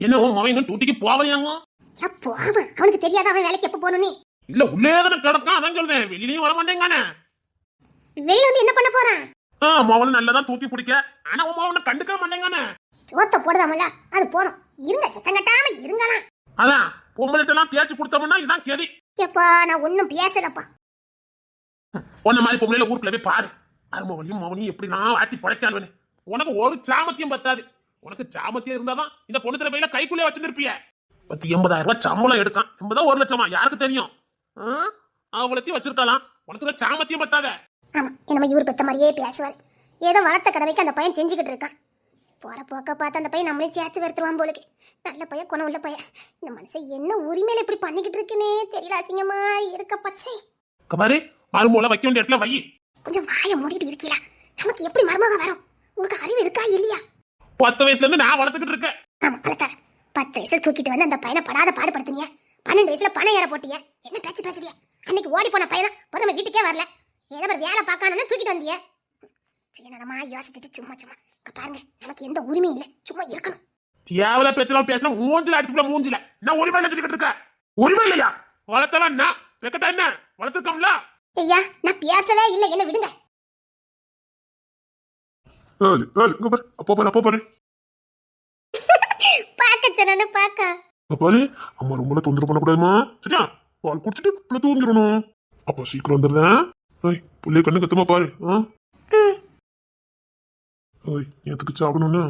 என்ன உன் மகன் டூட்டிக்கு போவையாங்க? போவன், அவனுக்கு தெரியாத அவன் வேலைக்கு எப்ப போகணும்? நீ இல்ல உள்ளே தானே கிடக்கான், அதான் சொல்றேன். வெளியிலயும் வர மாட்டேங்கானே. வெளிய வந்து என்ன பண்ண போறான்? மவன் நல்லதான் தூக்கி பிடிக்க. ஆனா உன் மவனை கண்டுக்க மாட்டேங்கானே. சோத்த போடுதாமல்ல, அது போதும். இருங்க, சத்தம் கட்டாம இருங்கண்ணா. அதான் பொம்பளைட்ட எல்லாம் பேச்சு கொடுத்தோம்னா இதான் கேடி. எப்பா நான் ஒன்னும் பேசலப்பா. உன்ன மாதிரி பொம்பளைல ஊருக்குள்ள போய் பாரு. அருமவளையும் மவனையும் எப்படிலாம் வாட்டி படைக்காளுவனு. உனக்கு ஒரு சாமத்தியம் பத்தாது. உனக்கு சாமத்தியம் இருந்தாதான் இந்த பொண்ணுத்துல பையில கைக்குள்ளே வச்சுருப்பிய. 80,000 ரூபாய் சம்பளம் எடுக்கான். 1 லட்சமா யாருக்கு தெரியும்? அவளத்தையும் வச்சிருக்கலாம். உனக்கு தான் சாமத்தியம் பத்தாத. ஆமா, நம்ம இவர் பெத்த மாதிரியே பேசுவார். ஏதோ வளர்த்த கடமைக்கு அந்த பையன் செஞ்சுக்கிட்டு இருக்கான். போற போக்க பார்த்து அந்த பையன் நம்மளே சேர்த்து வெறுத்துருவான் போலுக்கு. நல்ல பையன், குணம் உள்ள பையன். இந்த மனுஷன் என்ன உரிமையில இப்படி பண்ணிக்கிட்டு இருக்குன்னே தெரியல. அசிங்கமா இருக்க பச்சை. கபாரி மருமோல வைக்க வேண்டிய இடத்துல வை. கொஞ்சம் வாயை மூடிட்டு இருக்கீங்களா? நமக்கு எப்படி மருமக வரும்? உங்களுக்கு அறிவு இருக்கா இல்லையா? 10 வயசுல இருந்து நான் வளர்த்துக்கிட்டு இருக்கேன். ஆமா, வளர்த்தார. 10 வயசுல தூக்கிட்டு வந்து அந்த பையனை படாத பாடுபடுத்துனீங்க. 12 வயசுல பணம் ஏற போட்டிய. என்ன பேச்சு பேசுறிய? அன்னைக்கு ஓடி போன பையன் ஒரு நம்ம வீட்டுக்கே வரல. ஏதோ ஒரு வேலை பார்க்கணும்னு தூக்கிட்டு வந்திய. சுயநலமா யோசிச்சுட்டு சும்மா சும்மா பாருங்க. நமக்கு எந்த உரிமையும் இல்ல, சும்மா இருக்கணும். தேவல பேச்சலாம் பேசினா மூஞ்சில அடிச்சுல மூஞ்சில என்ன உரிமை நினைச்சுக்கிட்டு இருக்க? உரிமை இல்லையா? வளர்த்தலாம் என்ன வெக்கட்டா? என்ன வளர்த்துக்கோம்ல? ஐயா நான் பேசவே இல்லை, என்ன விடுங்க. அப்போ பாரு பாக்க சொன்ன பாக்க பாரு. அம்மா ரொம்ப தொந்தரவு பண்ணக்கூடாதுமா, சரியா? பால் குடிச்சிட்டு பிள்ளை தூங்கிடணும். அப்போ சீக்கிரம் வந்துடுறேன். பிள்ளைய கண்ணு கத்தமா பாரு. நேத்துக்கு சாப்பிடணும்னா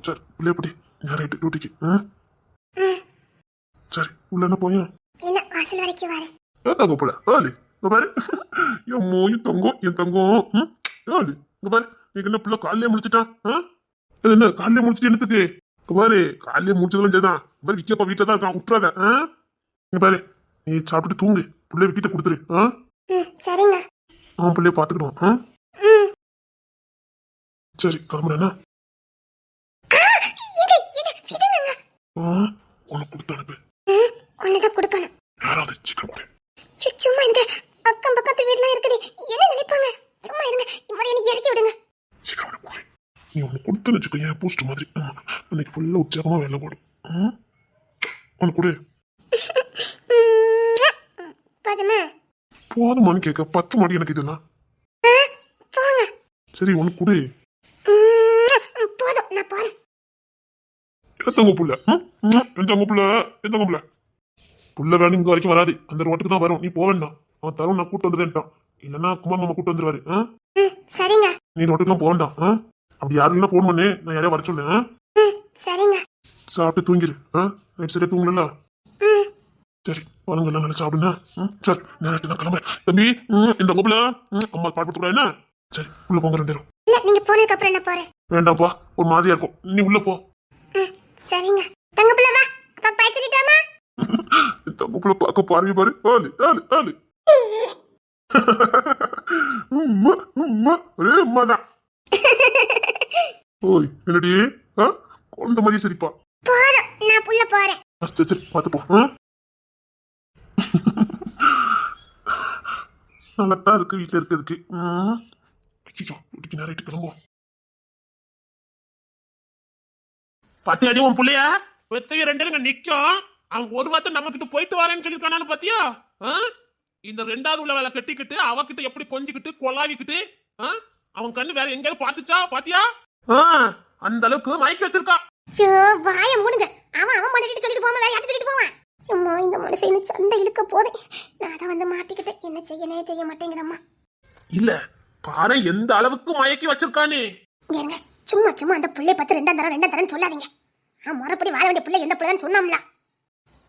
சரி பிள்ளைய படி நேரம் டூட்டிக்கு. சரி உள்ள என்ன போயா? வாசல் வரைக்கும் வரேன். தங்க போல பாரு. என் மோயும் தங்கம், என் தங்கம். இங்க பாரு, நீங்க என்ன பிள்ளை காலையிலே முடிச்சுட்டான்? என்ன காலையிலே முடிச்சுட்டு என்னத்துக்கு? பாரு காலையிலே முடிச்சதும் சரிதான். பாரு விக்கப்பா வீட்டுல தான் இருக்கான், விட்டுறாத. இங்க பாரு, நீ சாப்பிட்டு தூங்கு. பிள்ளைய வீட்டை கொடுத்துரு. சரிங்க. அவன் பிள்ளைய பாத்துக்கிடுவான். சரி கிளம்புறேன்னா உனக்கு கொடுத்து அனுப்பு. உனதான் கொடுக்கணும். யாராவது சீக்கிரம் கொடு. சும்மா இந்த அக்கம் பக்கத்து வீடுலாம் இருக்குது, என்ன நினைப்பாங்க? சும்மா இருங்க, இம்மாரி எனக்கு இறக்கி விடுங்க. சீக்கிரம் கொடு. நீ ஒன்று கொடுத்துன்னு வச்சுக்கோ, ஏன் பூஸ்ட் மாதிரி. அன்னைக்கு ஃபுல்லாக உற்சாகமா வேலை போடும். உனக்கு கொடு. போதுமா? போதுமானு கேட்க 10 மாடி எனக்கு இதெல்லாம். போங்க. சரி உனக்கு கொடு. போதும், நான் போறேன். எத்தங்க புள்ள? எத்தங்க புள்ள? புள்ள வேணும் இங்க வரைக்கும் வராது, அந்த ரோட்டுக்கு தான் வரும். நீ போக வேண்டாம். அவன் தரும் நான் கூட்டு வந்துட்டேன்ட்டான். இல்லன்னா குமார் மாமா கூட்டு வந்துருவாரு. சரிங்க. நீ ரோட்டுக்குலாம் போக வேண்டாம். அப்படி யாருன்னா ஃபோன் பண்ணு, நான் யாரையா வர சொல்லேன். சரிங்க. சாப்பிட்டு தூங்கிரு. நைட் சரியா தூங்கல? சரி வளங்கெல்லாம் நல்லா சாப்பிடுங்க. சரி நேரட்டு நான் கிளம்புறேன். தம்பி இந்த கோப்புல அம்மா பாட்டு கூட என்ன? சரி உள்ள போங்க 2 பேரும். இல்ல, நீங்க போனதுக்கு அப்புறம் என்ன போறேன். வேண்டாம்ப்பா, ஒரு மாதிரியா இருக்கும். நீ உள்ள போ. சரிங்க. தங்க பிள்ளை வா, அப்பா பைச்சிட்டாமா. தங்க பிள்ளை பார்க்க பாருங்க பாரு. ஒரே அம்மாதான். ஓய் என்னடி குழந்த மாதிரி சரிப்பா. போறோம், நான் புள்ள போறேன். சரி பார்த்து போ. நல்லாத்தான் இருக்கு வீட்டுல இருக்கிறதுக்கு. வீட்டுக்கு நேரம் கிளம்புவோம். பத்தி அடி உன் பிள்ளைய பெத்தைய 2 நிக்கும். அவன் ஒரு வார்த்தை நம்ம கிட்ட போயிட்டு வரேன்னு சொல்லிருக்கானு பாத்தியா? இந்த 2வது உள்ள வேலை கட்டிக்கிட்டு அவகிட்ட எப்படி கொஞ்சிக்கிட்டு கொலாவிக்கிட்டு அவன் கண்ணு வேற எங்கேயாவது பாத்துச்சா பாத்தியா? அந்த அளவுக்கு மயக்கி வச்சிருக்கான். வாய மூடுங்க. அவன் பண்ணிட்டு சொல்லிட்டு போவான், வேற யார்கிட்ட சொல்லிட்டு போவான்? சும்மா இந்த மனுஷன் சண்டை இழுக்க போதே நான் தான் வந்து மாட்டிக்கிட்டேன். என்ன செய்யனே தெரிய மாட்டேங்குதம்மா. இல்ல பாரு எந்த அளவுக்கு மயக்கி வச்சிருக்கானே. ஏங்க சும்மா சும்மா அந்த பிள்ளை பத்தி 2 தரம் சொல்லாதீங்க. முறைப்படி வாழ வேண்டிய பிள்ளை எந்த பிள்ளைன்னு சொன்னோம்ல.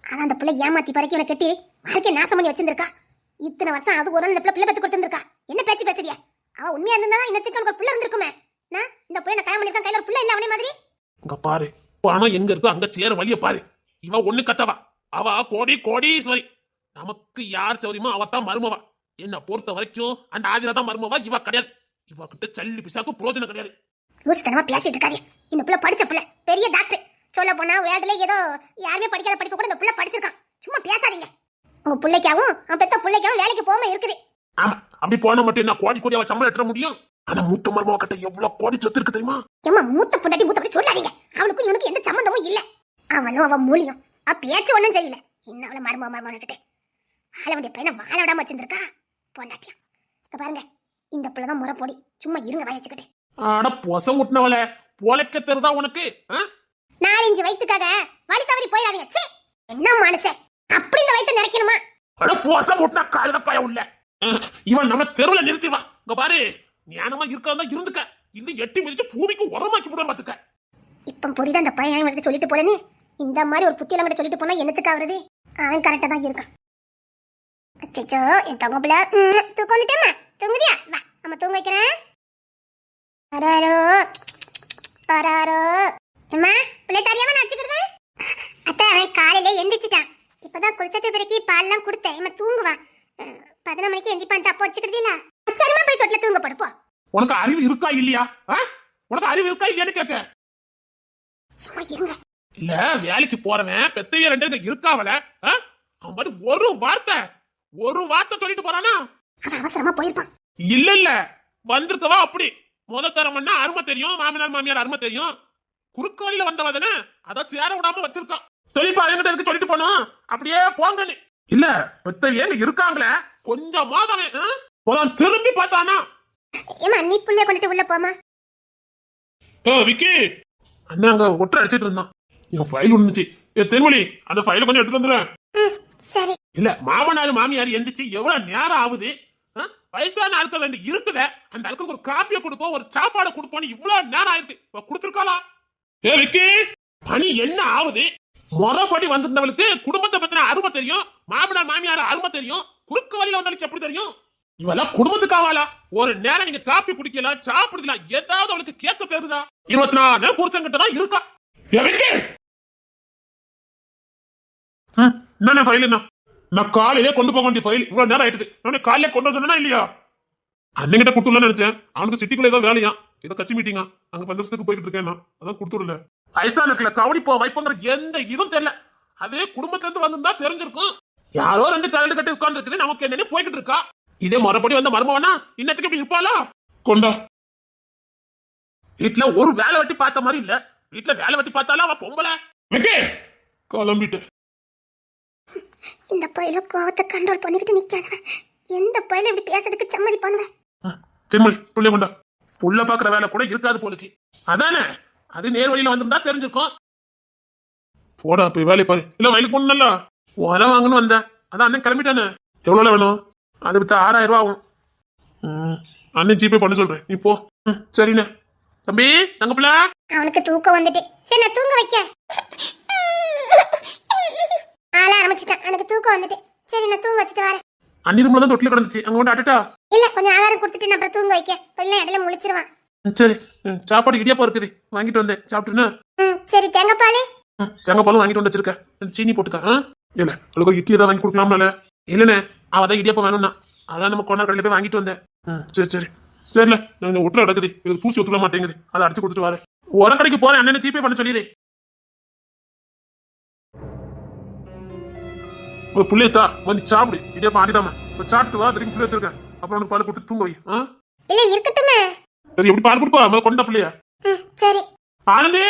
அதான் அந்த பிள்ளை ஏமாத்தி பறக்கி இவனை கட்டி வாழ்க்கையை நாசம் பண்ணி வச்சிருந்திருக்கா. இத்தனை வருஷம் அது ஒரு இந்த பிள்ளை பத்து கொடுத்துருக்கா. என்ன பேச்சு பேசுறியா? அவ உண்மையா இருந்தா இன்னத்துக்கு எனக்கு ஒரு பிள்ளை இருந்திருக்குமே. இந்த பிள்ளை நான் கல்யாணம் பண்ணிருக்கேன், கையில ஒரு பிள்ளை இல்ல அவனே மாதிரி. இங்க பாரு, பணம் எங்க இருக்கோ அங்க சேர வழிய பாரு. இவ ஒண்ணு கத்தவா, அவ கோடீஸ்வரி. நமக்கு யார் சௌரியமோ அவத்தான் மருமவா. என்ன பொறுத்த வரைக்கும் அந்த ஆதிரா தான் மருமவா, இவ கிடையாது. இவ கிட்ட சல்லி பிசாக்கு பிரயோஜனம் கிடையாது. லூசுத்தனமா பேசிட்டு இருக்காரு. இந்த பிள்ளை படிச்ச பிள்ளை, பெரிய டாக்டர். சொல்ல போனா வேடல ஏதோ யாருமே படிக்காத படிப்பு கூட இந்த பிள்ளை படிச்சிருக்கான். சும்மா பேசாதீங்க. உங்க பிள்ளைக்காவும் அவன் பெத்த பிள்ளைக்காவும் வேலைக்கு போகாம இருக்குது. ஆமா, அப்படி போன மட்டும் என்ன கோடி கோடியாவ சம்பளம் எட்ட முடியும்? ஆனா மூத்த மருமக கிட்ட எவ்வளவு கோடி சொத்து இருக்கு தெரியுமா? ஏமா மூத்த பொண்டாட்டி மூத்தப்படி சொல்லாதீங்க. அவளுக்கும் இவனுக்கு எந்த சம்பந்தமும் இல்ல. அவளும் அவ மூலியம் பேச்சு ஒண்ணும் தெரியல. இன்னும் அவளை மருமக கிட்ட வாழ வேண்டிய பையனை வாழ விடாம வச்சிருந்திருக்கா பொண்டாட்டியா. இங்க பாருங்க, இந்த பிள்ளைதான் முறை போடி. சும்மா இருங்க வாய வச்சுக்கிட்டு. ஆனா பொசம் முட்டினவள பொழைக்க தெரிதா உனக்கு? 4-5 வயிற்றுக்காக வழி தவறி போயிடாதீங்க. சே, என்ன மனுஷன் அப்படி இந்த வயிற்று நிறைக்கணுமா? ஆனா பொசம் முட்டினா காலத பயம் இல்ல. இவன் நம்ம தெருவுல நிறுத்திடுவான். இங்க பாரு, ஞானமா இருக்காதான் இருந்துக்க, இல்ல எட்டி மிதிச்சு பூமிக்கு உரமாக்கி போட பாத்துக்க. இப்ப புரியுதா அந்த பையன் எடுத்து சொல்லிட்டு போலன்னு? இந்த மாதிரி ஒரு புத்தியில மட்டும் சொல்லிட்டு போனா என்னத்துக்கு ஆகுறது? அவன் கரெக்டா தான் இருக்கான். அச்சோ, என் தங்க பிள்ளை தூக்கம் வந்துட்டேம்மா. தூங்குதியா? வா நம்ம தூங்க வைக்கிறேன். அராரோ அராரோ. அம்மா பிள்ளை தெரியாம நான் வச்சுக்கிடுது. அத்தை அவன் காலையில எந்திரிச்சிட்டான். இப்பதான் குளிச்சத்து பிறகு பால்லாம் கொடுத்தேன். இம்மா தூங்குவான். 11 மணிக்கு எந்திரிப்பான். அப்போ வச்சுக்கிடுது இல்ல? சரிமா போய் தொட்டில தூங்க படுப்போ. உனக்கு அறிவு இருக்கா இல்லையா? உனக்கு அறிவு இருக்கா இல்லையான்னு கேட்க. சும்மா இருங்க. இல்ல வேலைக்கு போறவன் பெத்தைய 2 இருக்காவல, அவன் பாட்டு ஒரு வார்த்தை சொல்லிட்டு போறானா? அவன் அவசரமா போயிருப்பான். இல்ல வந்திருக்கவா அப்படி முத தரம்னா அருமை தெரியும், மாமனார் மாமியார் அருமை தெரியும். குறுக்கு வழியில வந்தவ தானே, அதான் சேர விடாம வச்சிருக்கான். தொழிற்பா என்கிட்ட எதுக்கு சொல்லிட்டு போனோம்? அப்படியே போங்கன்னு இல்ல பெத்தைய இருக்காங்களே கொஞ்சம் மாதவன் திரும்பி பார்த்தானா? ஏமா நீ புள்ளைய கொண்டுட்டு உள்ள போமா. விக்கி அண்ணா அங்க ஒற்றை அடிச்சிட்டு இருந்தான். என் ஃபைல் இருந்துச்சு. தென்மொழி அந்த ஃபைல கொஞ்சம் எடுத்துட்டு வந்துடுறேன். சரி. இல்ல மாமனார் மாமியார் எந்திரிச்சு எவ்வளவு நேரம் ஆகுது? வயசான ஆட்கள் ரெண்டு இருக்குத, அந்த ஆட்களுக்கு ஒரு காப்பியை கொடுப்போம், ஒரு சாப்பாடை கொடுப்போம். இவ்வளவு நேரம் ஆயிருக்கு, கொடுத்துருக்காளா? விக்கி பணி என்ன ஆகுது? முறைப்படி வந்திருந்தவளுக்கு குடும்பத்தை பத்தின அருமை தெரியும், மாமனார் மாமியார் அருமை தெரியும். குறுக்கு வழியில வந்தவளுக்கு எப்படி தெரியும்? இவெல்லாம் குடும்பத்துக்கு ஆவாளா? ஒரு நேரம் நீங்க காப்பி குடிக்கல, சாப்பிடுதல, ஏதாவது அவளுக்கு கேட்க தெரியுதா? 24 புருஷன் கிட்ட தான் இருக்கா. என்ன ஃபைல்? என்ன நான் காலையிலே கொண்டு போக வேண்டிய ஃபைல் இவ்வளவு நேரம் ஆயிடுது. நான் காலையில கொண்டு சொன்னா இல்லையா? அண்ணங்கிட்ட கொடுத்துடலான்னு நினைச்சேன். அவனுக்கு சிட்டிக்குள்ள ஏதோ வேலையா, ஏதோ கட்சி மீட்டிங்கா, அங்க பந்தோபஸ்துக்கு போயிட்டு இருக்கேன். அதான் கொடுத்துடல. வயசானத்துல கவனி போ வைப்போங்கிற எந்த இதுவும் தெரியல. அதே குடும்பத்துல இருந்து வந்திருந்தா தெரிஞ்சிருக்கும். யாரோ 2 கரண்டு கட்டி உட்கார்ந்து இருக்குது, நமக்கு என்னன்னு போய்கிட்டு இருக்கா. இதே முறைப்படி வந்த மருமவனா இன்னத்துக்கு எப்படி இருப்பாளா? கொண்டா வீட்டுல ஒரு வேலை வெட்டி பார்த்த மாதிரி இல்ல. வீட்டுல வேலை வெட்டி பார்த்தாலும் அவன் பொம்பளை. கிளம்பிட்டு இந்த பையில கோவத்தை கண்ட்ரோல் பண்ணிக்கிட்டு நிக்காதவன் எந்த பையில இப்படி பேசுறதுக்கு சம்மதி பண்ணுவேன். திருமணி புள்ளைய கொண்டா. புள்ள பாக்குற வேலை கூட இருக்காது போலுக்கு. அதானே, அது நேர் வழியில வந்திருந்தா தெரிஞ்சிருக்கும். போடா போய் வேலை பாரு. இல்ல வயலுக்கு போனல உரம் வாங்கன்னு வந்த, அதான் அண்ணன் கிளம்பிட்டானே. எவ்வளவு வேணும்? அதை வித்தா 6000 ரூபா ஆகும். அண்ணன் ஜிபே பண்ண சொல்றேன், நீ போ. சரிண்ணே. தம்பி தங்க பிள்ளை அவனுக்கு தூக்கம் வந்துட்டு, சரி நான் தூங்க வைக்க. ஆள ஆரம்பிச்சிட்டான். எனக்கு தூக்கம் வந்துட்டு, சரி நான் தூங்க வச்சுட்டு வரேன். அண்ணி ரூம்ல தான் தொட்டில கிடந்துச்சு, அங்க கொண்டு அட்டா. இல்ல கொஞ்சம் ஆகாரம் கொடுத்துட்டு நான் அப்புறம் தூங்க வைக்க. பிள்ளை இடையில முழிச்சிருவான். சரி, சாப்பாடு இடியாப்பா இருக்குது, வாங்கிட்டு வந்தேன், சாப்பிட்டுன்னு. சரி தேங்காய் பால் தேங்காய் பாலும் வாங்கிட்டு வந்து வச்சிருக்கேன். சீனி போட்டுக்க. இல்ல அவளுக்கு இட்லி ஏதாவது வாங்கி கொடுக்கலாம்ல? இல்லண்ணே, அவதான் இடியாப்பா வேணும்னா, அதான் நம்ம கொண்டாட கடையில போய் வாங்கிட்டு வந்தேன். சரி சரி சரில, நான் ஒற்றை நடக்குது, இது பூசி ஒத்துக்க மாட்டேங்குது, அதை அடிச்சு கொடுத்துட்டு வரேன். உரம் கடைக்கு போறேன், அண்ணன் ஜிபே பண்ண சொல்லிடு. ஒரு புள்ளையத்தா வந்து சாப்பிடு, இடியாப்பா ஆடிடாம சாப்பிட்டு வா. திரும்பி புள்ளி வச்சிருக்கேன், அப்புறம் உனக்கு பால் கொடுத்துட்டு தூங்க வை. இல்ல இருக்கட்டுமே. சரி, எப்படி பால் கொடுப்பா? முதல்ல கொண்டா பிள்ளைய. சரி. ஆனந்தி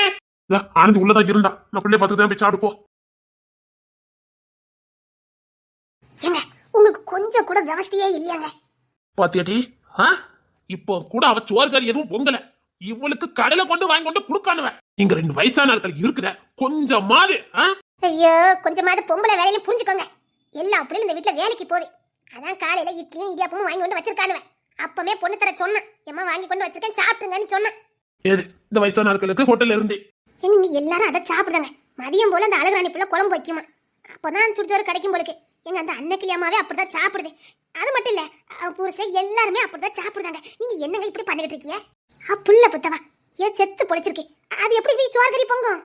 ஆனந்தி உள்ளதான் இருந்தா, நான் பிள்ளைய பார்த்துட்டு போய் சாப்பிடு போ. ஏங்க உங்களுக்கு கொஞ்சம் கூட விவசாயே இல்லையாங்க? பாத்தியாட்டி, இப்போ கூட அவ சோறுகாரி எதுவும் பொங்கல, இவளுக்கு கடையில கொண்டு வாங்கி கொண்டு குடுக்கானுவ. இங்க 2 வயசான ஆட்கள் இருக்குத, கொஞ்சமாவது. ஐயோ கொஞ்சமாவது பொம்பளை வேலையில புரிஞ்சுக்கோங்க. எல்லாம் அப்படியே இந்த வீட்டுல வேலைக்கு போகுது. அதான் காலையில இட்லியும் இடியாப்பமும் வாங்கி கொண்டு வச்சிருக்கானுவன். அப்பமே பொண்ணு தர சொன்னான், எம்மா வாங்கி கொண்டு வச்சிருக்கேன் சாப்பிட்டுங்கன்னு சொன்னான். ஏது இந்த வயசான ஆட்களுக்கு ஹோட்டல்ல இருந்து நீங்க எல்லாரும் அதை சாப்பிடுறாங்க. மதியம் போல அந்த அழகுராணி புள்ள குழம்பு வைக்குமா, அப்பதான் சுடிச்சோறு கிடைக்கும் போலுக்கு. எங்க அந்த அன்னைக்கிளியமாவே அப்படிதான் சாப்பிடுது. அது மட்டும் இல்ல, புருஷன் எல்லாருமே அப்படிதான் சாப்பிடுறாங்க. நீங்க என்னங்க இப்படி பண்ணிட்டு இருக்கீங்க? புள்ள புத்தவா ஏன் செத்து பொழிச்சிருக்கு, அது எப்படி போய் சோறு கறி பொங்கும்?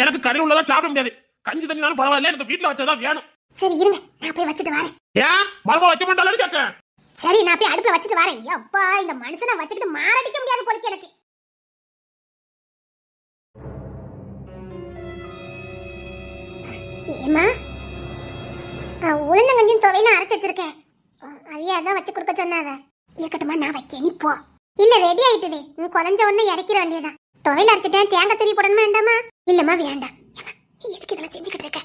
எனக்கு கடையில் உள்ளதான் சாப்பிட முடியாது. கஞ்சி தண்ணினாலும் பரவாயில்ல, எனக்கு வீட்டுல வச்சதான் வேணும். சரி இருங்க, நான் போய் வச்சுட்டு வரேன். ஏன் மரமா வைக்க மாட்டாலும் கேட்க? சரி நான் போய் அடுப்புல வச்சுட்டு வரேன். அப்பா இந்த மனுஷனை வச்சுக்கிட்டு மாரடிக்க முடியாது போலுக்கு எனக்கு. ஏமா உளுந்தங்கஞ்சின் துவையில அரைச்சு வச்சிருக்கேன். அவியா தான் வச்சு கொடுக்க சொன்னாத. இருக்கட்டுமா, நான் வைக்க, நீ போ. இல்ல ரெடி ஆயிட்டுது, நீ குறைஞ்ச உடனே இறக்கிற வேண்டியதான். துவையில அரைச்சிட்டேன், தேங்காய் திரி போடணுமா வேண்டாமா? இல்லம்மா வேண்டாம். ஏம்மா, நீ எதுக்கு இதெல்லாம் செஞ்சுக்கிட்டு இருக்க?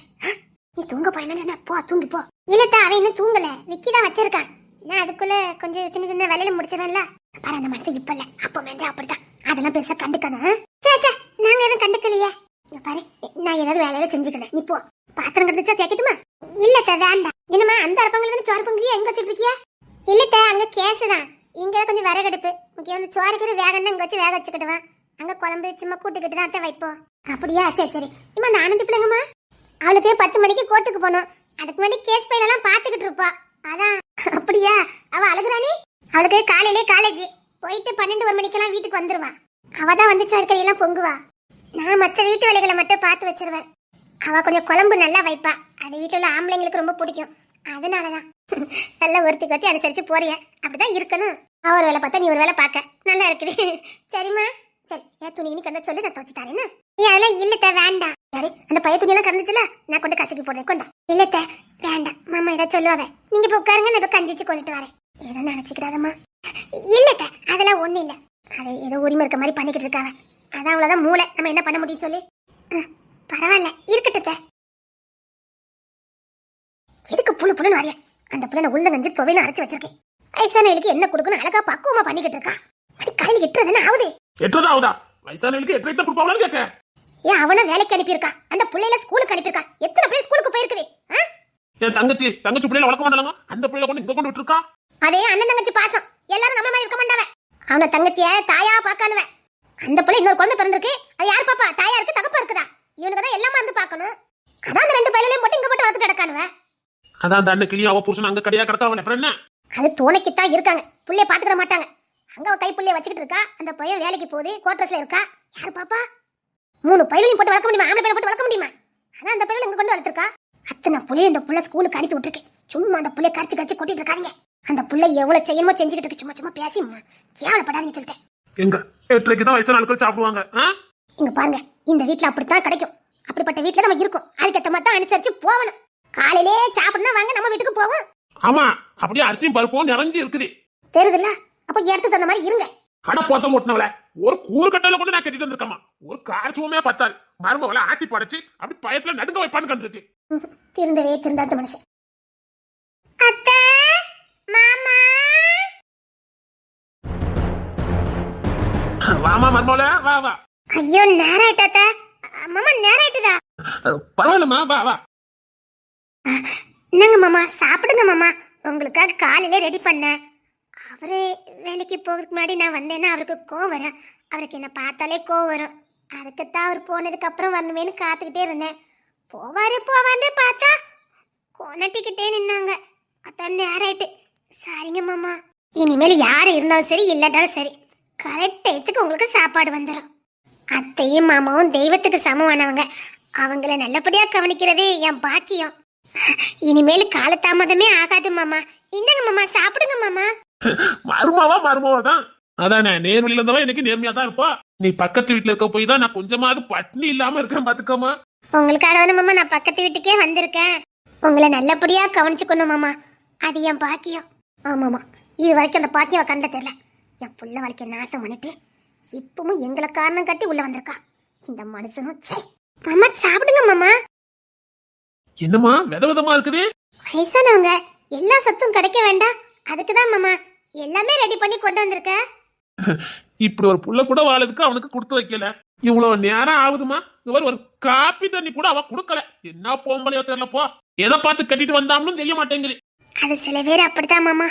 நீ தூங்க போறேன்னா போ, தூங்கி போ. இல்லத்தா, அவன் இன்னும் தூங்கல, விக்கிதான் வச்சிருக்கான். நான் அதுக்குள்ள கொஞ்சம் சின்ன சின்ன வேலையில முடிச்சிடல. பாரு, அந்த மனுஷன் இப்ப இல்ல, அப்ப மேந்தே அப்படித்தான். அதெல்லாம் பெருசா கண்டுக்காத. சே, நாங்க எதுவும் கண்டுக்கலையே. இங்க பாரு, நான் ஏதாவது வேலையில செஞ்சுக்கிறேன், நீ போ. பாத்திரம் கிடந்துச்சா தேக்கட்டுமா? இல்லத்தா வேண்டாம். என்னம்மா, அந்த அரப்பங்களுக்கு சோறு பொங்கலியா எங்க வச்சிட்டு இருக்கியா? இல்லத்தா, அங்க கேசுதான். இங்க கொஞ்சம் விறகடுப்பு முக்கியம். அந்த சோறுக்கு வேகன்னா இங்க வச்சு வேக வச்சுக்கிட்டுவான். அங்க குழம்பு சும்மா கூட்டுக்கிட்டு தான் அத்தை வைப்போம். அப்படியா? சரி. இம்மா, அந்த ஆனந்தி பிள்ளைங்கம்மா, அவளுக்கு 10 மணிக்கு கோர்ட்டுக்கு போகணும். அதுக்கு முன்னாடி கேஸ் ஃபைல் எல்லாம் பாத்துக்கிட்டு இருப்பா. அதான். அப்படியா? அவ அழுகுறானே. அவளுக்கு காலையிலே காலேஜ் போயிட்டு 12 1 மணிக்கெல்லாம் வீட்டுக்கு வந்துருவா. அவதான் வந்து சர்க்கரையெல்லாம் பொங்குவா. நான் மற்ற வீட்டு வேலைகளை மட்டும் பார்த்து வச்சிருவேன். அவ கொஞ்சம் குழம்பு நல்லா வைப்பா. அது வீட்டுல உள்ள ஆம்பளைங்களுக்கு ரொம்ப பிடிக்கும். அதனாலதான் நல்லா ஒருத்தி அனுசரிச்சு போறிய. அப்படிதான் இருக்கணும். அவ ஒரு வேலை பார்த்தா நீ ஒரு வேலை பார்க்க நல்லா இருக்குது. சரிம்மா, சரி. ஏன் துணி கண்ட சொல்லி நான் துவச்சு தரேன்னு. நீ அதெல்லாம் இல்லத்த வேண்டாம். சரி, அந்த பைய துணி எல்லாம் கறந்துச்சுல, நான் கொண்டு கசக்கி போடுறேன். கொண்டா. இல்லத்த வேண்டாம், மாமா ஏதாவது சொல்லுவாவே. நீங்க இப்ப உட்காருங்க, நான் இப்ப கஞ்சிச்சு கொண்டுட்டு வரேன். ஏதோ நினைச்சுக்கிடாதம்மா. இல்லத்த, அதெல்லாம் ஒண்ணு இல்ல. அது ஏதோ உரிமை இருக்க மாதிரி பண்ணிக்கிட்டு இருக்காவ. அதான் அவ்வளவுதான் மூளை. நம்ம என்ன பண்ண முடியும் சொல்லி. பரவாயில்ல, இருக்கட்டுத்த. எதுக்கு புழுன்னு வரைய? அந்த புள்ள உள்ள கஞ்சி துவையில அரைச்சு வச்சிருக்கேன். வயசானவளுக்கு என்ன கொடுக்கணும் அழகா பக்குவமா பண்ணிக்கிட்டு இருக்கா. மணி காலையில் 8 ஆகுது. 8 ஆகுதா? வயசானவளுக்கு 8 கொடுப்பாங்களான்னு கேட்க. ஏன் அவன வேலைக்கு அனுப்பியிருக்கா? அந்த பிள்ளைல ஸ்கூலுக்கு அனுப்பியிருக்கா? எத்தனை பிள்ளை ஸ்கூலுக்கு போயிருக்குது? என் தங்கச்சி பிள்ளைல வளர்க்க மாட்டாங்க. அந்த பிள்ளைல கொண்டு இங்க கொண்டு விட்டுருக்கா. அதே அண்ணன் தங்கச்சி பாசம். எல்லாரும் நம்ம மாதிரி இருக்க மாட்டாவ. அவன தங்கச்சிய தாயா பாக்கானுவ. அந்த பிள்ளை இன்னொரு குழந்தை பிறந்திருக்கு. அது யார் பாப்பா? தாயா இருக்கு, தகப்பா இருக்குதா? இவனுக்கு தான் எல்லாமே வந்து பாக்கணும். அதான் அந்த 2 பிள்ளைகளையும் போட்டு இங்க போட்டு வளர்த்து கிடக்கானுவ. அதான் அந்த அண்ணன் கிளியா அவ புருஷன் அங்க கடையா கிடக்காவல. அப்புறம் என்ன? அது தோணைக்குத்தான் இருக்காங்க. புள்ளைய பாத்துக்கிட மாட்டாங்க. அங்க ஒரு கை புள்ளைய வச்சுக்கிட்டு இருக்கா. அந்த பையன் வேலைக்கு போகுது, குவார்டர்ஸ்ல இருக்கா. யாரு பாப்பா? 3 பையனையும் போட்டு வளர்க்க முடியுமா? ஆம்பளை பையனை போட்டு வளர்க்க முடியுமா? அதான் அந்த பையனை இங்க கொண்டு வளர்த்திருக்கா. அத்தனை புள்ளைய இந்த புள்ள ஸ்கூலுக்கு அனுப்பி விட்டுருக்கேன். சும்மா அந்த புள்ளைய கரைச்சு கொட்டிட்டு இருக்காதீங்க. அந்த புள்ள எவ்வளவு செய்யணுமோ செஞ்சுக்கிட்டு இருக்கு. சும்மா பேசி கேவலப்படாதீங்க சொல்லிட்டேன். எங்க 8 தான் வயசான ஆட்கள் சாப்பிடுவாங்க. இங்க பாருங்க, இந்த வீட்டுல அப்படித்தான் கிடைக்கும். அப்படிப்பட்ட வீட்டுல நம்ம இருக்கோம். அதுக்கேற்ற மாதிரி தான் அனுசரிச்சு போகணும். காலையிலே சாப்பிடணும் வாங்க, நம்ம வீட்டுக்கு போவோம். ஆமா, அப்படியே அரிசியும் பருப்பும் நிறைஞ்சு இருக்குது. தெரியுதுல்ல? அப்ப எடுத்து தந்த மாதிரி இருங்க. அட போசம் ஓட்டினவள, ஒரு கூறு கட்டையில கொண்டு நான் கட்டிட்டு வந்திருக்கமா. ஒரு காய்ச்சுவமே பத்தாது. மருமவளை ஆட்டி படைச்சு அப்படி பயத்துல நடுங்க வைப்பான்னு கண்டிருக்கு. திருந்தாத மனுஷன். அத்தை, மாமா. வாமா மருமவள, வா. ஐயோ, நேரம் ஆயிட்டாத்த. மாமா, நேரம் ஆயிட்டுதா? பரவாயில்லம்மா, வா. என்னங்க மாமா, சாப்பிடுங்க மாமா. உங்களுக்காக காலையில ரெடி பண்ணேன். அவரு வேலைக்கு போகிறதுக்கு முன்னாடி நான் வந்தேன்னா அவருக்கு கோவம் வரும். அவருக்கு என்ன பார்த்தாலே கோவம் வரும். அதுக்குத்தான் அவர் போனதுக்கு அப்புறம் வரணுமேனு காத்துக்கிட்டே இருந்தேன். போவாரு பார்த்தா கொனட்டிக்கிட்டே நின்னாங்க. அதான் நேரம் ஆயிட்டு. சரிங்க மாமா. இனிமேல் யாரு இருந்தாலும் சரி, இல்லாட்டாலும் சரி, கரெக்ட் டயத்துக்கு உங்களுக்கு சாப்பாடு வந்துடும். அத்தையும் மாமாவும் தெய்வத்துக்கு சமமானவங்க. அவங்கள நல்லபடியா கவனிக்கிறது என் பாக்கியம். இனிமேல் காலதாமதமே ஆகாது மாமா. இந்தங்க மாமா, சாப்பிடுங்க மாமா. மருமவா தான். அதானே, நேர்வழியில இருந்தவா எனக்கு நேர்மையா தான் இருப்பா. நீ பக்கத்து வீட்டுல இருக்க போய் தான் நான் கொஞ்சமாவது பட்னி இல்லாம இருக்கேன் பாத்துக்கோமா. உங்களுக்காக தானே மாமா நான் பக்கத்து வீட்டுக்கே வந்திருக்கேன். உங்களை நல்லபடியா கவனிச்சுக்கணும் மாமா. அது என் பாக்கியம். ஆமாமா, இது வரைக்கும் அந்த பாக்கியம் கண்ட தெரியல. என் புள்ள வாழ்க்கை நாசம் பண்ணிட்டு இப்பவும் எங்களை காரணம் கட்டி உள்ள வந்திருக்கா இந்த மனுஷனும். சரி மாமா, சாப்பிடுங்க மாமா. என்னமா விதவிதமா இருக்குது? வயசானவங்க எல்லா சத்தும் கிடைக்க வேண்டாம், அதுக்குதான் மாமா எல்லாமே ரெடி பண்ணி கொண்டு வந்திருக்க. இப்படி ஒரு புள்ள கூட வாழதுக்கு அவனுக்கு கொடுத்து வைக்கல. இவ்வளவு நேரம் ஆகுதுமா. ஒரு காப்பி தண்ணி கூட அவ கொடுக்கல. என்ன போம்பளையோ தெரியல. போ, எதை பார்த்து கட்டிட்டு வந்தாம்னு தெரிய மாட்டேங்குது. அது சில பேர் அப்படித்தான் மாமா.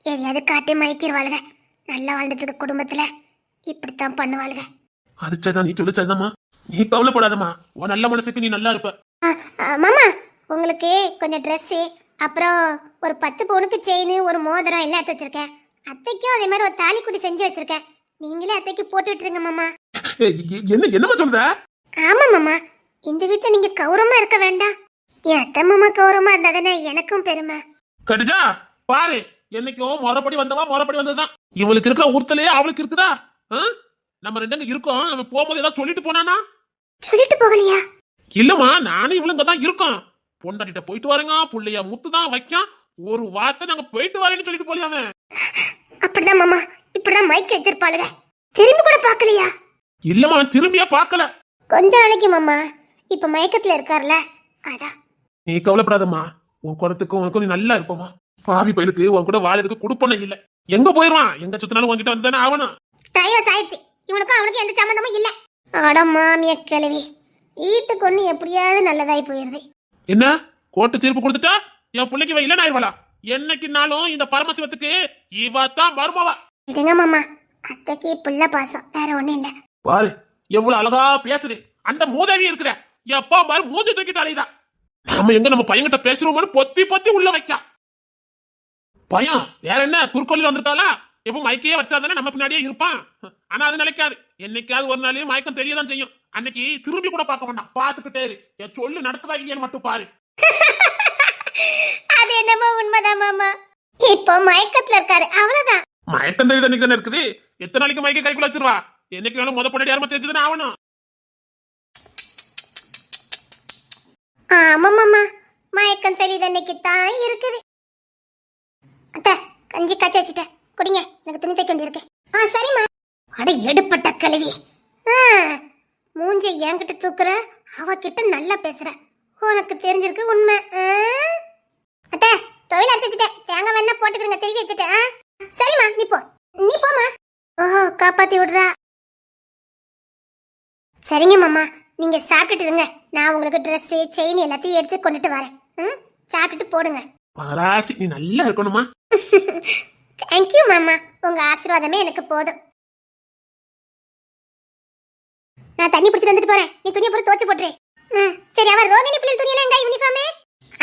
எதையாவது காட்டி மயக்கிடுவாளுங்க. நல்லா வாழ்ந்துட்டு இருக்க குடும்பத்துல இப்படித்தான் பண்ணுவாளுங்க. அதுச்சதான் நீ சொல்லிச்சதாமா. நீ கவலைப்படாதம்மா. உன் நல்ல மனசுக்கு நீ நல்லா இருப்ப. மாமா, உங்களுக்கு கொஞ்சம் ட்ரெஸ், அப்புறம் ஒரு 10 பவுனுக்கு செயின், ஒரு மோதிரம் எல்லாம் எடுத்து வச்சிருக்கேன். அத்தைக்கும் அதே மாதிரி ஒரு தாலி குடி செஞ்சு வச்சிருக்கேன். நீங்களே அத்தைக்கு போட்டு விட்டுருங்க மாமா. என்னமா சொல்ற? ஆமா மாமா, இந்த வீட்டுல நீங்க கௌரவமா இருக்க வேண்டாம். என் அத்தை மாமா கௌரவமா இருந்தா தானே எனக்கும் பெருமை. கடிஜா பாரு, என்னைக்கும் முறைப்படி வந்ததுதான். இவளுக்கு இருக்கிற ஊர்த்தலையே அவளுக்கு இருக்குதா? நம்ம ரெண்டு இருக்கோம். அவன் போகும்போது ஏதாவது சொல்லிட்டு போனானா? சொல்லிட்டு போகலையா? இல்லம்மா, நானும் இவளுங்க தான் இருக்கோம். பொண்டாட்டிட்ட போயிட்டு வரேங்க, புள்ளைய முத்துதான் வைக்கான். ஒரு வார்த்தை நாங்க போயிட்டு வரேன்னு சொல்லிட்டு போலியாம. அப்படிதான் மாமா, இப்படிதான் மைக் வச்சிருப்பாளுங்க. திரும்பி கூட பாக்கலையா? இல்லம்மா திரும்பியா பார்க்கல. கொஞ்ச நாளைக்கு மாமா இப்ப மயக்கத்துல இருக்கார்ல அதான். நீ கவலைப்படாதம்மா, உன் குடத்துக்கும் உனக்கும் நீ நல்லா இருப்பமா. பாவி பயிலுக்கு உன் கூட வாழறதுக்கு கொடுப்பன இல்ல. எங்க போயிருவான்? எங்க சுத்தினாலும் உன்கிட்ட வந்தானே ஆகணும். டைவர்ஸ் ஆயிடுச்சு. இவனுக்கும் அவனுக்கும் எந்த சம்பந்தமும் இல்ல. அட மாமிய கிழவி, வீட்டுக்கு ஒண்ணு எப்படியாவது நல்லதாய் போயிருது. என்ன கோர்ட்டு தீர்ப்பு கொடுத்துட்டா என் பிள்ளைக்கு இவ இல்லைன்னு ஆயிடுவாளா? என்னைக்குனாலும் இந்த பரமசிவத்துக்கு இவத்தான் மருமவா. விடுங்க மாமா, அத்தைக்கு புள்ள பாசம், வேற ஒண்ணும் இல்ல. பாரு எவ்வளவு அழகா பேசுது. அந்த மூதேவி இருக்குற எப்பா பாரு மூஞ்சி தூக்கிட்டு அலையுதா. நாம எங்க நம்ம பையன்கிட்ட பேசுறோம்னு பொத்தி பொத்தி உள்ள வைக்கா. பையன் வேற என்ன குறுக்கோளில் வந்திருக்காளா? எப்ப மயக்கையே வச்சாதானே நம்ம பின்னாடியே இருப்பான். ஆனா அது நினைக்காது. என்னைக்காவது ஒரு நாளையும் மயக்கம் தெரியதான் செய்யும். அன்னைக்கு திரும்பி கூட பார்க்க வேண்டாம், பாத்துக்கிட்டே இரு. என் சொல்லு நடத்ததா இல்லையான்னு மட்டும் பாரு. அது என்னமோ உண்மைதான் மாமா. இப்போ மயக்கத்துல இருக்காரு, அவ்வளவுதான். மயக்கம் தெரியுது தானே இருக்குது. எத்தனை நாளைக்கு மயக்க கைக்குள்ள வச்சிருவா? என்னைக்கு வேணும் முத பொண்ணு யாருமா தெரிஞ்சதுன்னு ஆகணும். ஆமா மாமா, மயக்கம் தெரியுது அன்னைக்கு தான் இருக்குது. அத்தை கஞ்சி காய்ச்சி வச்சுட்டேன், குடிங்க. எனக்கு துணி தைக்க வேண்டியிருக்கு. சரிம்மா. அட எடுப்பட்ட கழுவி, மூஞ்சி என்கிட்ட தூக்குற, அவகிட்ட நல்லா பேசுற. உனக்கு தெரிஞ்சிருக்கு உண்மை. அத்தை தொழில் அரைச்சு வச்சுட்டேன், தேங்காய் வேணா போட்டுக்கிடுங்க, திருவி வச்சுட்டேன். சரிம்மா, நீ போ. நீ போமா. ஓஹோ, காப்பாத்தி விடுறா. சரிங்க மாமா, நீங்க சாப்பிட்டுட்டு இருங்க. நான் உங்களுக்கு ட்ரெஸ் செயின் எல்லாத்தையும் எடுத்து கொண்டுட்டு வரேன். சாப்பிட்டுட்டு போடுங்க. பராசி நீ நல்லா இருக்கணுமா. தேங்க்யூ மாமா, உங்க ஆசீர்வாதமே எனக்கு போதும். நான் தண்ணி பிடிச்சிட்டு வந்துட்டு போறேன். நீ துணியை போட்டு துவைச்சு போட்டுரு. சரி. அவன் ரோகிணி பிள்ளை துணியெல்லாம் எங்க யூனிஃபார்மே?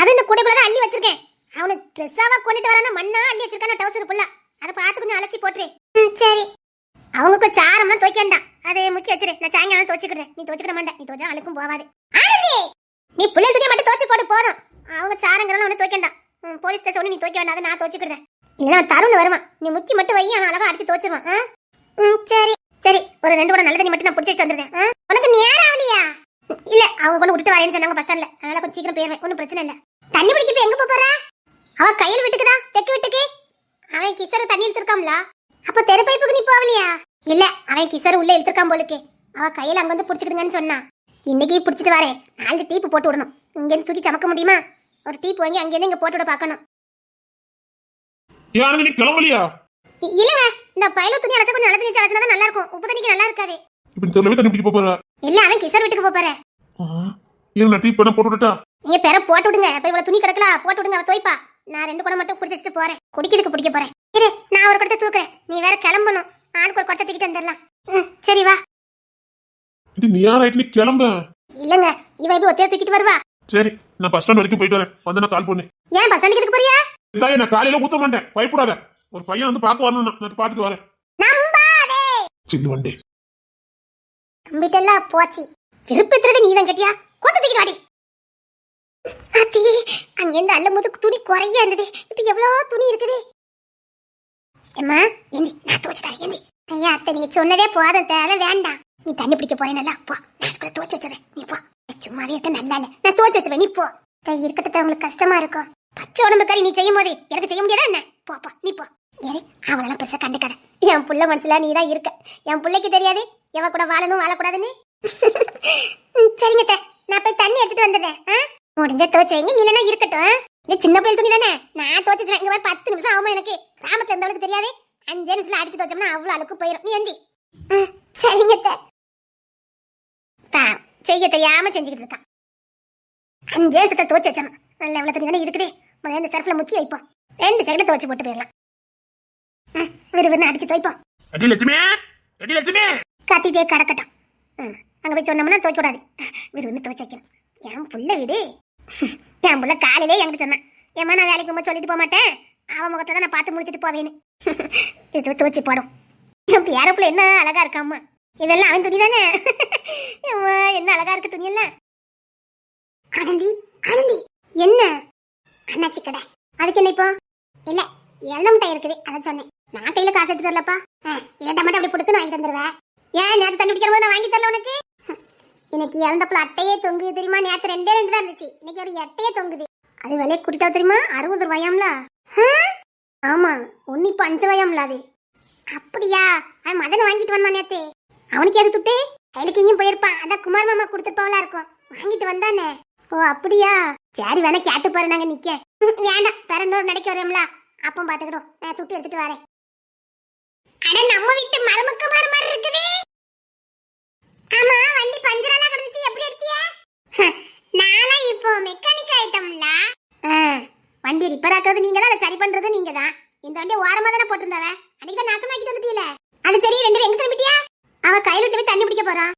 அது இந்த கூடைக்குள்ளதான் அள்ளி வச்சிருக்கேன். அவனு ட்ரெஸ்ஸாவா கொண்டுட்டு வரானா மண்ணா அள்ளி வச்சிருக்கான டவுசர் புள்ள. அதை பார்த்து கொஞ்சம் அலசி போட்டுரு. சரி. அவங்களுக்கு சாரம்லாம் துவைக்க வேண்டாம், அதை முக்கி வச்சிரு. நான் சாயங்காலம் துவைச்சுக்கிறேன். நீ துவைச்சுக்கிட மாட்டேன். நீ துவைச்சா அழுக்கும் போவாது. நீ பிள்ளை துணியை மட்டும் துவைச்சு போட்டு போதும். அவங்க சாரங்கிறலாம் ஒண்ணு துவைக்க வேண்டாம். போலீஸ் ஸ்டேஷன் ஒண்ணு நீ துவைக்க வேண்டாம், நான் துவைச்சுக்கிறேன். இல்லைன்னா தருண் வருவான். நீ முக்கி மட்டும் வை, அவன் அழகா அடிச்சு துவைச்சிருவான். சரி சரி. ஒரு 2 கூட நல்ல தண்ணி மட்டும் நான் பிடிச்சிட்டு வந்துருக்கேன். உனக்கு நேரம் ஆகலையா? இல்ல, அவங்க கொண்டு விட்டு வரேன்னு சொன்னாங்க பஸ் ஸ்டாண்ட்ல. அதனால கொஞ்சம் சீக்கிரம் போயிருவேன், ஒன்றும் பிரச்சனை இல்ல. தண்ணி பிடிக்க எங்க போறா? அவ கையில் விட்டுக்குதான், தெக்கு விட்டுக்கு. அவன் கிசரு தண்ணி எடுத்திருக்காம்ல. அப்ப தெரு பைப்புக்கு நீ போகலையா? இல்ல, அவன் கிசரு உள்ள எடுத்திருக்கான் போலுக்கு. அவ கையில அங்க வந்து பிடிச்சிக்கிடுங்கன்னு சொன்னா. இன்னைக்கு பிடிச்சிட்டு வரேன். 4 டீப்பு போட்டு விடணும். இங்க இருந்து தூக்கி சமக்க முடியுமா? ஒரு டீப் வாங்கி அங்கேருந்து இங்க போட்டு விட பாக்கணும். நீ கிளம்பலையா? இல்லங்க, இந்த பையில துணி அலச கொஞ்சம் நல்ல தண்ணி அலசினா நல்லா இருக்கும். உப்பு தண்ணிக்கு நல்லா இருக்காது. இப்ப தெருவே தண்ணி பிடிக்க போறா? இல்ல, அவன் கிசர் வீட்டுக்கு போறேன். நான் டீப் பண்ண போட்டு விட்டா? நீங்க பேர போட்டு விடுங்க. அப்ப இவ்வளவு துணி கிடக்கல, போட்டு விடுங்க. அவ தோய்ப்பா. நான் 2 குடம் மட்டும் குடிச்சு வச்சுட்டு போறேன். குடிக்கிறதுக்கு பிடிக்க போறேன். இரு, நான் ஒரு குடத்தை தூக்குறேன். நீ வேற கிளம்பணும். ஆளுக்கு ஒரு குடத்தை தூக்கிட்டு வந்துடலாம். சரி வா. இது நீ யார் ஆயிட்டு? நீ கிளம்ப. இல்லங்க, இவ இப்ப ஒத்தையா தூக்கிட்டு வருவா. சரி, நான் பஸ் ஸ்டாண்ட் வரைக்கும் போயிட்டு வரேன். வந்து நான் கால் பண்ணு. ஏன் பஸ் ஸ்டாண்டுக்கு எதுக்கு போறியா? இதாயே, நான் காலையில ஊத்த மாட்டேன், பயப்படாத. ஒரு பையன் வந்து பார்க்க வரணும், நான் பார்த்துட்டு வரேன். நம்பாதே. சில்லு வண்டி நம்பிட்டெல்லாம் போச்சு. விருப்பத்துறது நீதான் கட்டியா? கோத்த தூக்கிட்டு வாடி. அத்தி, அங்கிருந்து அள்ளும்போது துணி குறையா இருந்தது. இப்ப எவ்வளவு துணி இருக்குது. அம்மா ஏந்தி, நான் துவைச்சு தரேன். ஏந்தி. ஐயா அத்தை, நீங்க சொன்னதே போதும், தேவை வேண்டாம். நீ தண்ணி பிடிக்க போறேன். போ, நான் துவைச்சு வச்சது. நீ போ. சும்மாவே இருக்க நல்லா இல்ல, நான் துவைச்சு வச்சுவேன். நீ போ. இருக்கட்டும், உங்களுக்கு கஷ்டமா இருக்கும். பச்சை உடம்பு கறி நீ செய்யும் போது எனக்கு செய்ய முடியாதா என்ன? போ, நீ போ. ஏறி அவளெல்லாம் பெருசா கண்டுக்காத. என் புள்ள மனசுல நீ தான் இருக்க. என் பிள்ளைக்கு தெரியாது எவ கூட வாழணும் வாழக்கூடாதுன்னு. சரிங்க, நான் போய் தண்ணி எடுத்துட்டு வந்துடுறேன். முடிஞ்ச துவைச்சவங்க, இல்லைன்னா இருக்கட்டும். நீ சின்ன பிள்ளை துணி தானே, நான் துவைச்சிடுறேன். இங்க 10 நிமிஷம் ஆகுமா எனக்கு? கிராமத்துல இருந்தவளுக்கு தெரியாது. 5 நிமிஷத்துல அடிச்சு துவைச்சோம்னா அவ்வளவு அழுக்கு போயிடும். நீ எந்தி. சரிங்க, செய்ய தெரியாம செஞ்சுக்கிட்டு இருக்கான். 5 நிமிஷத்துல துவைச்சு வச்சோம். நல்ல எவ்வளவு துணி தானே இருக்குது. முதல்ல இந்த சர்ஃப்ல முக்கி வைப்போம். 2 செகண்ட்ல துவைச்சு போட்டு போயிடலாம். விறுவிறுன்னு அடிச்சு துவைப்போம். அடி லட்சுமி, அடி லட்சுமி. கத்திட்டே கடக்கட்டும். அங்க போய் சொன்னோம்னா துவைக்க கூடாது. விறுவிறுன்னு துவைச்சு வைக்கணும். என் புள்ள வீடு. என் புள்ள காலையிலே என்கிட்ட சொன்னேன், ஏமா நான் வேலைக்கு போகும்போது சொல்லிட்டு போக மாட்டேன், அவன் முகத்தை தான் நான் பார்த்து முடிச்சுட்டு போவேன்னு. இது துவைச்சு போடும். என் பேர புள்ள என்ன அழகா இருக்காம்மா. இதெல்லாம் அவன் துணி தானே. என்ன அழகா இருக்கு துணி எல்லாம். ஆனந்தி, ஆனந்தி, என்ன அண்ணாச்சி கடை? அதுக்கு என்ன இப்போ? இல்ல, இழந்த மிட்டாய் இருக்குது, அதான் சொன்னேன். நான் கையில காசு எடுத்து வரலப்பா. ஏட்ட மட்டும் அப்படி கொடுத்து வாங்கி தந்துருவேன். ஏன் நேரத்து தண்ணி பிடிக்கிற போது நான் வாங்கி தரல உனக்கு? இன்னைக்கு இழந்தப்பல அட்டையே தொங்குது தெரியுமா? நேரத்து 2 தான் இருந்துச்சு, இன்னைக்கு ஒரு எட்டையே தொங்குது. அது விலையை கூட்டிட்டா தெரியுமா? 60 ரூபாயாம்ல. ஆமா, ஒன்னு இப்ப 5 ரூபாயாம்ல. அது அப்படியா? அவன் மதன் வாங்கிட்டு வந்தான் நேத்து. அவனுக்கு எது துட்டு? கையிலுக்கு எங்கேயும் போயிருப்பான். அதான் குமார் மாமா கொடுத்துருப்பாவளா இருக்கும், வாங்கிட்டு வந்தானே. ஓ அப்படியா? சரி வேணா கேட்டு பாரு, நாங்க நிக்க. வேண்டாம், வேற இன்னொரு நடைக்கு வரும்ல, அப்போ பாத்துக்கிடும். நான் துட்டு எடுத்துட்டு வரேன். அட நம்ம வீட்டு மருமக்க மாதிரி இருக்குது. ஆமா, வண்டி பஞ்சரெல்லாம் கிடந்துச்சு, எப்படி எடுத்தியா? நாளா இப்போ மெக்கானிக் ஐட்டம்ல. வண்டி ரிப்பேர் ஆக்குறது நீங்க தான், சரி பண்றது நீங்க தான். இந்த வண்டி ஓரமா தானே போட்டிருந்தவ, அன்னைக்கு தான் நாசமாக்கிட்டு வந்துட்டீல. அது சரி, ரெண்டு எங்க கிளம்பிட்டியா? அவ கையில விட்டு போய் தண்ணி பிடிக்க போறான்.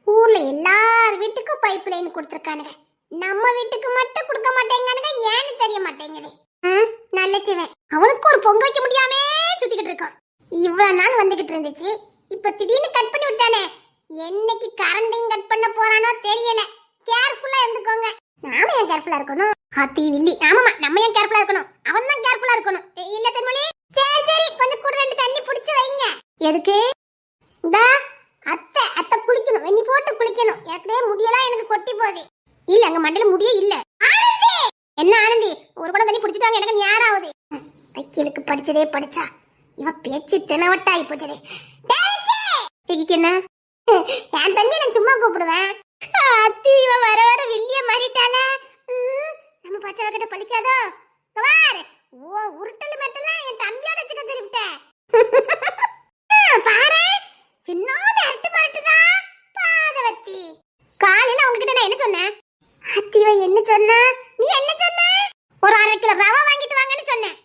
ஊர்ல எல்லார் வீட்டுக்கும் பைப் லைன் கொடுத்துருக்கானுங்க, நம்ம வீட்டுக்கு மட்டும் கொடுக்க மாட்டேங்கானுங்க. ஏன்னு தெரிய மாட்டேங்குது. நல்லச்சுவன் அவனுக்கு ஒரு பொங்க வைக்க முடியாமே சுத்திக்கிட்டு இருக்கான். இவ்வளவு நாள் வந்துகிட்டு இருந்துச்சு, இப்ப திடீர்னு கட் பண்ணி விட்டானே. என்னைக்கு கரண்டையும் கட் பண்ண போறானோ தெரியல. கேர்ஃபுல்லா இருந்துக்கோங்க. நாம ஏன் கேர்ஃபுல்லா இருக்கணும்? ஹாத்தி வில்லி, ஆமாமா, நம்ம ஏன் கேர்ஃபுல்லா இருக்கணும்? அவன் தான் கேர்ஃபுல்லா இருக்கணும். இல்ல தென்மொழி? சரி சரி, கொஞ்சம் கூட ரெண்டு தண்ணி பிடிச்சு வைங்க. எதுக்கு? டா அத்தை அத்தை குளிக்கணும், வெண்ணி போட்டு குளிக்கணும். ஏற்கனவே முடியலாம் எனக்கு கொட்டி போகுது. இல்ல அங்க மண்டல முடியே இல்ல. என்ன ஆனந்தி, ஒரு குடம் தண்ணி பிடிச்சிட்டாங்க, எனக்கு ஞாராவது. வக்கீலுக்கு படிச்சதே படிச்சா இவ பேச்சு தினவட்டாய் போச்சதே. என்ன என் தண்ணி நான் சும்மா கூப்பிடுவேன். அத்தி இவ வர வர வில்லிய மாறிட்டால. நம்ம பச்சை வக்கட்ட பழிக்காதோ? கவார் ஓ உருட்டல் மெட்டலாம் என் தம்பியோட சிக்க சொல்லிவிட்டேன். பாரு சின்ன மிரட்டு மிரட்டுதா பாதவத்தி. காலையில உங்ககிட்ட நான் என்ன சொன்னேன்? அத்திவ என்ன சொன்ன? நீ என்ன சொன்ன? ஒரு 1/2 கிலோ ரவை வாங்கிட்டு வாங்கன்னு சொன்னேன்.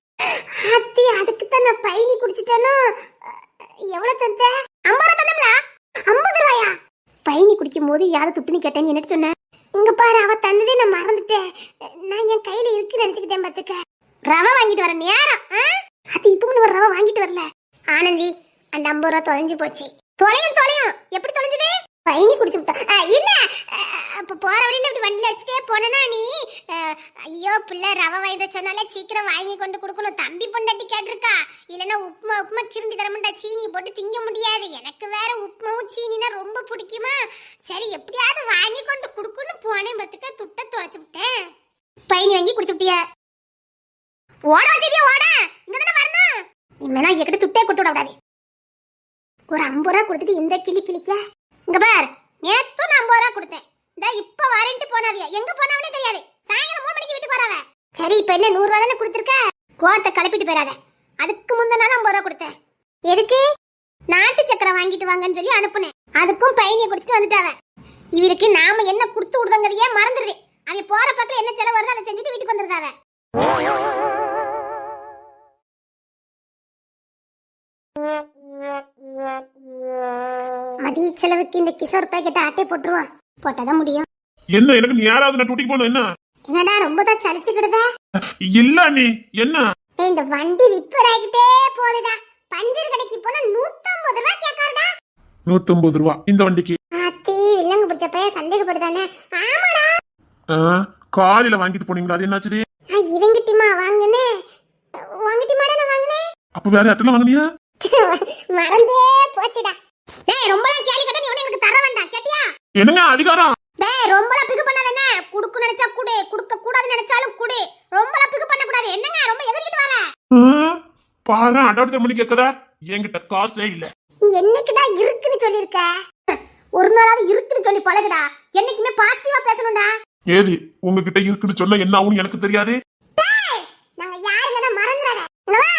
அத்தி அதுக்கு தான் நான் பைனி குடிச்சிட்டேனோ. எவ்வளவு தந்த? 50 ரூபாய் தந்தம்ல. 50 ரூபாயா? பைனி குடிக்கும் போது யாரை துட்டுன்னு கேட்டேன்னு என்ன சொன்ன? இங்க பாரு, அவ தந்ததே நான் மறந்துட்டேன். நான் என் கையில இருக்குன்னு நினைச்சுக்கிட்டேன். பாத்துக்க, ரவை வாங்கிட்டு வர நேரம். அது இப்ப ஒரு ரவை வாங்கிட்டு வரல. ஆனந்தி, அந்த 50 ரூபாய் தொலைஞ்சு போச்சு. தொலையும் எப்படி தொலைஞ்சது? பைனி குடிச்சு விட்டா. இல்ல அப்ப போற வழியில இப்படி வண்டியில வச்சுட்டே போனா நீ, ஐயோ பிள்ளை ரவை வாங்கிட்டு சொன்னாலே சீக்கிரம் வாங்கி கொண்டு கொடுக்கணும். தம்பி பொண்டாட்டி கேட்டிருக்கா. இல்லைன்னா உப்புமா கிரும்பி தரமுண்டா, சீனி போட்டு திங்க முடியாது. எனக்கு வேற உப்புமாவும் சீனினா ரொம்ப பிடிக்குமா. சரி எப்படியாவது வாங்கி கொண்டு கொடுக்கணும் போனேன். பத்துக்க துட்ட தொலைச்சு விட்டேன். பைனி வாங்கி குடிச்சு விட்டிய. ஓட வச்சிருக்கிய, ஓட இங்கதானே வரணும். இனிமேனா என்கிட்ட துட்டே கொடுத்து விடாது. ஒரு 50 ரூபாய் கொடுத்துட்டு இந்த கிளிக்க. இங்க பார், நேத்து நான் 50 ரூபாய் கொடுத்தேன். இந்த இப்ப வாரண்டி போனாவியா, எங்க போனாவனே தெரியாது. சாயங்காலம் 3 மணிக்கு வீட்டுக்கு வராவ. சரி இப்ப என்ன 100 ரூபாய் தானே கொடுத்துருக்க, கோத்தை கிளப்பிட்டு போயிடாத. அதுக்கு முந்தின நாள் 50 ரூபாய் கொடுத்தேன். எதுக்கு? நாட்டு சக்கரை வாங்கிட்டு வாங்கன்னு சொல்லி அனுப்புனேன். அதுக்கும் பையனியை குடிச்சிட்டு வந்துட்டாவ. இவருக்கு நாம என்ன கொடுத்து விடுதங்கிறதையே மறந்துடுது. அவன் போற பக்கம் என்ன செலவு வருதோ அதை செஞ்சுட்டு வீட்டுக்கு வந்துருக்காவ. மதிய செலவுக்கு இந்த கிஷோர் பேக்கெட் ஆட்டை போட்டுருவான். போட்டாதான் முடியும். என்ன எனக்கு நீ யாராவது நான் டூட்டிக்கு போகணும்? என்ன என்னடா ரொம்ப தான் சலிச்சுக்கிடுத? இல்ல நீ என்ன, இந்த வண்டி ரிப்பேர் ஆகிட்டே போகுதுடா. பஞ்சர் கடைக்கு போனா 150 ரூபாய் கேட்காருடா. 150 ரூபாய் இந்த வண்டிக்கு? ஆத்தி வில்லங்க பிடிச்ச பையன் சந்தேகப்படுதானே? ஆமாடா. காலையில வாங்கிட்டு போனீங்களா? அது என்னாச்சு? இவங்கிட்டிமா வாங்குனே. வாங்கிட்டிமாடா நான் வாங்குனேன். அப்ப வேற இடத்துல வாங்குனியா? மறந்தே போச்சுடா. டேய் ரொம்பலாம் கேலி கட்ட நீ ஒண்ணு எனக்கு தர வேண்டாம், கேட்டியா? என்னங்க அதிகாரம்? டேய் ரொம்பலாம் பிகு பண்ணாதே. குடுக்கு நினைச்சா குடு, குடுக்க கூடாது நினைச்சாலும் குடு. ரொம்பலாம் பிகு பண்ண கூடாது. என்னங்க ரொம்ப எதிர்க்கிட்டு வர? பாரு அடாப்டர் பண்ணி கேக்குதா? என்கிட்ட காசே இல்ல. நீ என்னைக்குடா இருக்குன்னு சொல்லிருக்க? ஒரு நாளாவது இருக்குன்னு சொல்லி பழகுடா. என்னைக்குமே பாசிட்டிவா பேசணும்டா. ஏது உங்ககிட்ட இருக்குன்னு சொன்னா என்ன ஆகும் எனக்கு தெரியாது. டேய் நாங்க யாருங்கடா மறந்துறாத. இங்க வா.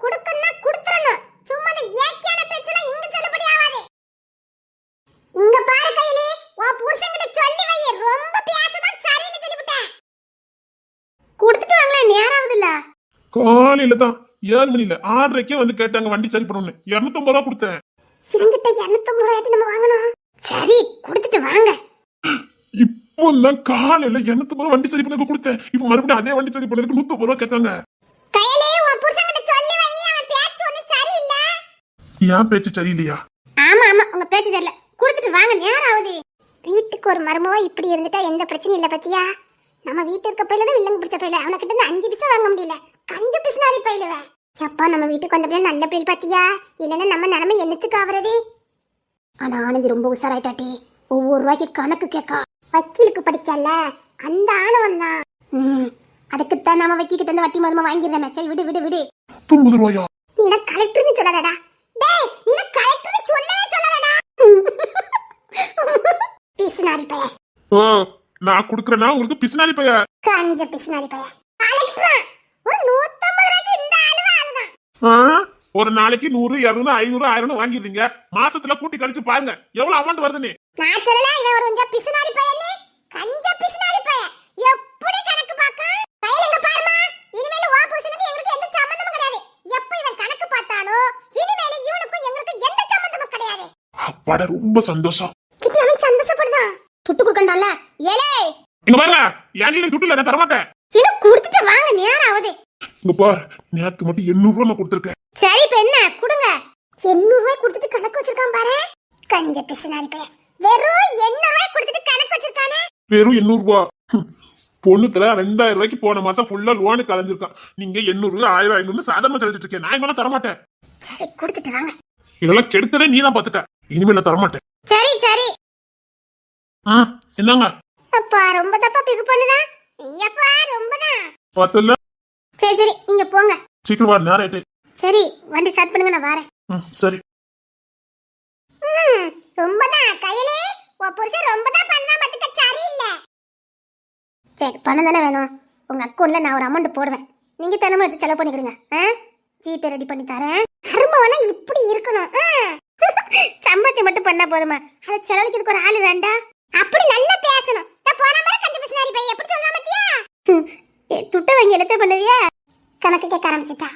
குடுக்கன்னா குடுத்துறணும். சும்மா இந்த ஏக்கியான பேச்செல்லாம் இங்க செல்லுபடி ஆகாது. இங்க பாரு கையிலே, உன் புருஷன்கிட்ட சொல்லி வை. ரொம்ப பேசதான் சரியில்லை சொல்லிவிட்டேன். கொடுத்துட்டு வாங்களே, நேராவது இல்ல. காலையில தான் 7 மணில 6:30 வந்து கேட்டாங்க வண்டி சரி பண்ணணும்னு. 250 ரூபாய் கொடுத்தேன். இவங்கிட்ட 250 ரூபாய் நம்ம வாங்கணும். சரி கொடுத்துட்டு வாங்க. இப்போ தான் காலையில 250 ரூபாய் வண்டி சரி பண்ணதுக்கு கொடுத்தேன். இப்போ மறுபடியும் அதே வண்டி சரி பண்ணதுக்கு 150 ரூபாய் கேட்காங்க. கையிலே உன் புருஷன்கிட்ட சொல்லி வை. அவன் பேச்சு ஒண்ணு சரியில்லை. ஏன் பேச்சு சரியில்லையா? ஆமா ஆமா உங்க பேச்சு தெரியல. கொடுத்துட்டு வாங்க, நேராவது. வீட்டுக்கு ஒரு மருமவா இப்படி இருந்துட்டா எந்த பிரச்சனையும் இல்ல பத்தியா? நம்ம வீட்டு இருக்க பையில தான் வில்லங்க பிடிச்ச பையில. அவன கிட்ட இருந்து 5 பைசா வாங்க முடியல. கஞ்ச பிசினாரி பையிலுவ. அப்பா நம்ம வீட்டுக்கு வந்த பிள்ளை நல்ல பிள்ளை பாத்தியா? இல்லன்னா நம்ம நிலைமை என்னத்துக்கு ஆவறது? ஆனா ஆனந்தி ரொம்ப உஷாராயிட்டாட்டி. ஒவ்வொரு ரூபாய்க்கு கணக்கு கேட்கா. வக்கீலுக்கு படிக்கல அந்த ஆணவன் தான். அதுக்குத்தான் நம்ம வக்கீல் கிட்ட இருந்து வட்டி மரும வாங்கிடுறேன். சரி விடு விடு விடு. 90 ரூபாயா? நீ கலெக்டர்னு சொல்லாதடா. டேய் நீ கலெக்டர்னு சொல்லவே சொல்லாதடா. பிசுனாரி பைய. ஓ நான் குடுக்கறேனா உங்களுக்கு பிசினாரி பைய? கஞ்ச பிசுனாரி பைய. கலெக்டர் ஒரு 150 ரூபாய்க்கு இந்த ஆளுதான். ஒரு நாளைக்கு 100 200 500 1000 வாங்கிடுறீங்க. மாசத்துல கூட்டி கழிச்சு பாருங்க எவ்வளவு அமௌண்ட் வருதுன்னு. நான் சொல்லல இவன் ஒரு கொஞ்சம் பிசுனாரி பையனே. கஞ்ச பிசுனாரி பைய. எப்படி கணக்கு பாக்க? கையில பாருமா. இனிமேல வா புருஷனுக்கு எங்களுக்கு எந்த சம்பந்தமும் கிடையாது. எப்ப இவன் கணக்கு பார்த்தானோ இனிமேல இவனுக்கும் எங்களுக்கு எந்த சம்பந்தமும் கிடையாது. அப்பாடா ரொம்ப சந்தோஷம். கிட்டி அவன் சந்தோஷப்படுதான். சுட்டு குடுக்கண்டால. ஏலே இங்க பாருங்க. ஏன்டி சுட்டுல நான் தர மாட்டேன். சின்ன குடுத்துட்டு வாங்க நேரம் ஆகுது. இங்க பார் நேத்து மட்டும் 800 ரூபாய் நான் கொடுத்திருக்கேன். சரி இப்ப என்ன குடுங்க. 800 ரூபாய் கொடுத்துட்டு கணக்கு வச்சிருக்கான் பாரு. கஞ்ச பிசுனாரி பைய. வெறும் 800 ரூபாய் கொடுத்துட்டு கணக்கு வச்சிருக்கானே. வெறும் 800 ரூபாய். பொண்ணுத்துல 2000 ரூபாய்க்கு போன மாசம் ஃபுல்லா லோனு கலைஞ்சிருக்கான். நீங்க 800 1000 500 சாதாரணமா செலுத்திட்டு இருக்கேன். நான் இவன தர மாட்டேன். சரி கொடுத்துட்டு வாங்க. இதெல்லாம் கெடுத்ததே நீ தான் பாத்துட்ட. இனிமே நான் தர மாட்டேன். சரி சரி. என்னங்க அப்பா ரொம்ப தப்பா பிகு பண்ணுதா. ஐயப்பா ரொம்பதான். பாத்தல. சரி சரி நீங்க போங்க. சீக்கிரம் வா நேரம் ஆயிட்டு. சரி வண்டி ஸ்டார்ட் பண்ணுங்க நான் வரேன். சரி. ரொம்பதான் கையிலே உன் புருஷன் ரொம்பதான் பண்ணா மத்துக்க சரியில்லை. சரி பணம் தானே வேணும். உங்க அக்கௌண்ட்ல நான் ஒரு அமௌண்ட் போடுவேன். நீங்க தினமும் எடுத்து செலவு பண்ணிக்கிடுங்க. ஜிபே ரெடி பண்ணி தரேன். அரும்பவனா இப்படி இருக்கணும். சம்பளத்தை மட்டும் பண்ணா போதுமா? அதை செலவழிக்கிறதுக்கு ஒரு ஆளு வேண்டாம். அப்படி நல்லா பேசணும். போன மாதிரி கஞ்ச பிசுனாரி பைய எப்படி சொன்னா பாத்தியா? துட்ட வாங்கி என்னத்த பண்ணுவியா? கணக்கு கேட்க ஆரம்பிச்சிட்டா.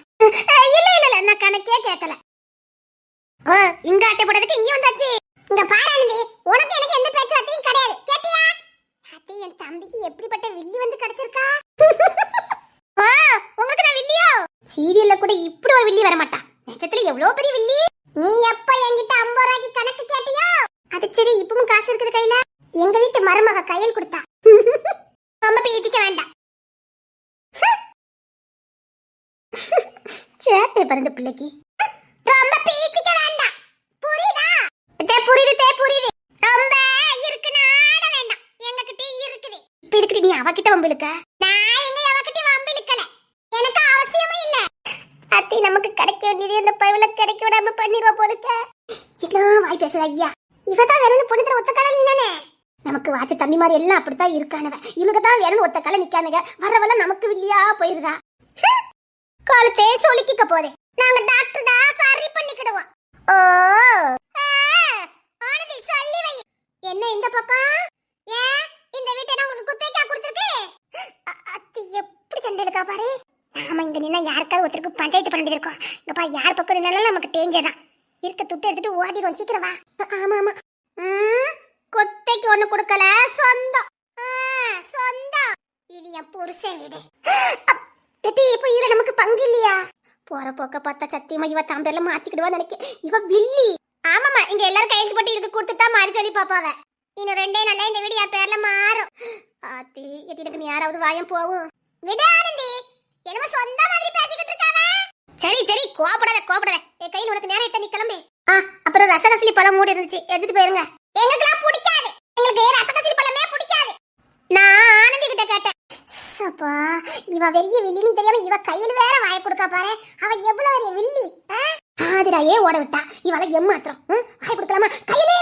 இல்ல இல்ல இல்ல நான் கணக்கே கேட்கல. இங்க அட்டை போட்டதுக்கு இங்க வந்தாச்சு. இங்க பாரானந்தி உனக்கு எனக்கு எந்த பேச்சுவார்த்தையும் கிடையாது. கேட்டியா? அத்தை என் தம்பிக்கு எப்படிப்பட்ட வில்லி வந்து கிடைச்சிருக்கா? உங்களுக்கு நான் வில்லியோ? சீரியல்ல கூட இப்படி ஒரு வில்லி வர மாட்டா. நிஜத்துல எவ்வளவு பெரிய வில்லி. நீ எப்ப என்கிட்ட 50 ரூபாய்க்கு கணக்கு கேட்டியோ? அது சரி இப்பவும் காசு இருக்குது கையில. எங்க வீட்டு மருமக கையில் கொடுத்தா. ரொம்ப பேத்திக்க வேண்டாம். சேட்டை பறந்த பிள்ளைக்கு ரொம்ப பேத்திக்க வேண்டாம். புரியுதா? புரியுது புரியுது. ரொம்ப இருக்கு நாட வேண்டாம். எங்ககிட்ட இருக்குது. இப்ப இதுக்கிட்ட நீ அவகிட்ட வம்பிழுக்க? நான் எங்க அவகிட்ட வம்பிழுக்கல. எனக்கு அவசியமே இல்ல. அத்தை நமக்கு கிடைக்க வேண்டியது இந்த பைவல கிடைக்க விடாம பண்ணிடுவா போலுக்க. என்ன வாய் பேசுற ஐயா. இவதான் வேணும்னு பொண்ணு தர ஒத்த கால நின்னானே. நமக்கு வாச்ச தம்பி மாதிரி எல்லாம் அப்படித்தான் இருக்கானுவ. இவனுக்கு தான் வேணும்னு ஒத்த கால நிக்கானுங்க. வரவெல்லாம் நமக்கு வில்லியா போயிருதா. காலத்தே சொலிக்க போதே. நாங்க டாக்டர் தான் சரி பண்ணிக்கிடுவோம். ஓ ஆனந்தி சொல்லி வை. என்ன இந்த பக்கம்? ஏன் இந்த வீட்டை நான் உங்களுக்கு குத்தகைக்கா கொடுத்திருக்கு? அத்தி எப்படி சண்டையிலக்கா பாரு. நாம இங்க நின்னா யாருக்காவது ஒருத்தருக்கு பஞ்சாயத்து பண்ணிட்டு இருக்கோம். இங்க பா யார் பக்கம் நின்னாலும் நமக்கு டேஞ்சர் இருக்க. துட்டு எடுத்துட்டு ஓடிடும். சீக்கிரம் வா. ஆமா ஆமா. கொத்தைக்கு ஒண்ணு கொடுக்கல. சொந்தம் சொந்தம். இது என் புருஷன் வீடு. இப்ப இதுல நமக்கு பங்கு இல்லையா? போற போக்க பார்த்தா சத்தியமா இவ தாம்பேர்ல மாத்திக்கிடுவா நினைக்க. இவ வில்லி. ஆமாமா இங்க எல்லாரும் கையெழுத்து போட்டு இதுக்கு கொடுத்துட்டா மாறி சொல்லி பாப்பாவ. இன்னும் 2 நாள்ல இந்த வீடு என் பேர்ல மாறும். ஆத்தி எட்டிட்டு நீ யாராவது வாயம் போவும். விட ஆனந்தி என்னமோ சொந்த மாதிரி பேசிக்கிட்டு இருக்காவ. சரி சரி கோபப்படாத கோபப்படாத. என் கையில உனக்கு நேரம் எடுத்து நீ கிளம்பு. அப்புறம் ரசகசிலி பழம் மூடி இருந்துச்சு எடுத்துட்டு போயிருங்க. எங்களுக்குலாம் பிடிக்காது. எங்களுக்கு ரசகசிலி பழமே பிடிக்காது. நான் ஆனந்தி கிட்ட கேட்டேன். அப்பா இவ வெறிய வில்லினி தெரியாம இவ கையில வேற வாய கொடுக்கா பாரு. அவ எவ்வளவு பெரிய வில்லி. ஆதிராயே ஓட விட்டா. இவள ஏமாத்திரம். வாய கொடுக்கலாமா? கையிலே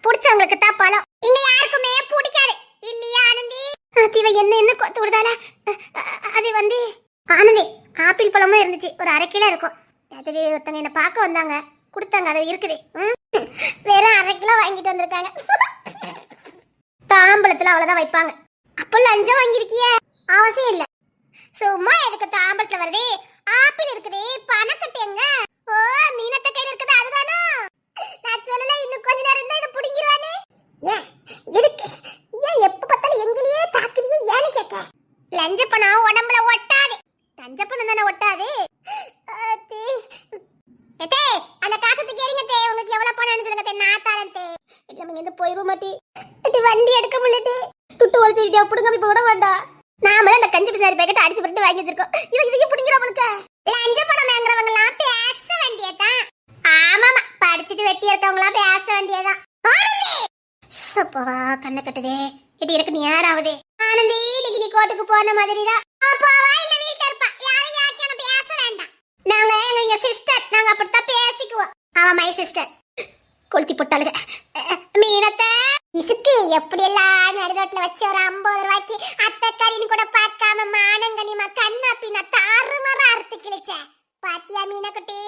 புடிச்சவங்களுக்கு தான் பழம். இங்க யாருக்குமே பிடிக்காது இல்லையா ஆனந்தி? இவ என்ன கொத்து விடுதால. அது வந்து ஆனந்தி ஆப்பிள் பழமும் இருந்துச்சு. ஒரு 1/2 கிலோ இருக்கும். அது ஒருத்தங்க என்ன பார்க்க வந்தாங்க கொடுத்தாங்க. அது இருக்குது. வெறும் 1/2 கிலோ வாங்கிட்டு வந்திருக்காங்க. தாம்பளத்துல அவ்வளவுதான் வைப்பாங்க. அப்ப லஞ்சம் வாங்கிருக்கிய அவசியம் இல்ல. சும்மா எதுக்கு தாம்பளத்துல வருது? ஆப்பிள் இருக்குது. பணக்கட்டு எங்க? ஓ மீனத்த கையில இருக்குது அதுதானோ? நான் சொல்லல இன்னும் கொஞ்ச நேரம் இருந்தா இத புடிங்கிடுவானே. ஏன் எதுக்கு? ஏன் எப்ப பார்த்தாலும் எங்களையே தாக்குறியே ஏன்னு கேட்க. லஞ்ச பணம் உடம்புல ஒட்டாது. லஞ்ச பணம் தானே ஒட்டாது. ஏத்தே அந்த காசத்துக்கு கேரிங்க தே. உங்களுக்கு எவ்வளவு பணம்னு சொல்லுங்க தே. நான் தரேன் தே. நம்ம இங்க போயிரும் மாட்டி. வண்டி எடுக்க முடியல. துட்டு ஒளிச்சிட்டே புடுங்க இப்ப விட வேண்டாம். நாமளே அந்த கஞ்சி பிசாரி பேக்கெட் அடிச்சு போட்டு வாங்கி வச்சிருக்கோம். இதையும் புடிங்கற உங்களுக்கு. லஞ்ச பணம் வாங்குறவங்க எல்லாம் பேச வேண்டியதான். ஆமாமா படிச்சிட்டு வெட்டி இருக்கவங்க எல்லாம் பேச வேண்டியதான். ஆனந்தி சப்பா கண்ண கட்டுதே. இடி இருக்கு நீ யாராவது? ஆனந்தி நீ கோட்டுக்கு போன மாதிரிதான். அப்பா இல்ல வீட்ல இருப்பா. யாரும் யாக்கியான பேச வேண்டாம். நாங்க எங்க எங்க சிஸ்டர், நாங்க அப்படித்தான் பேசிக்குவோம். அவ மை சிஸ்டர். கொளுத்தி போட்டாளுக. மீனத்தை இசுக்கு எப்படி எல்லாம் நடுரோட்ல வச்சு ஒரு 50 ரூபாய்க்கு அத்தை கறின்னு கூட பார்க்காம மானங்கனிமா கண்ணா பின்னா தாறுமாறா அறுத்து கிழிச்ச பாத்தியா மீனக்குட்டி.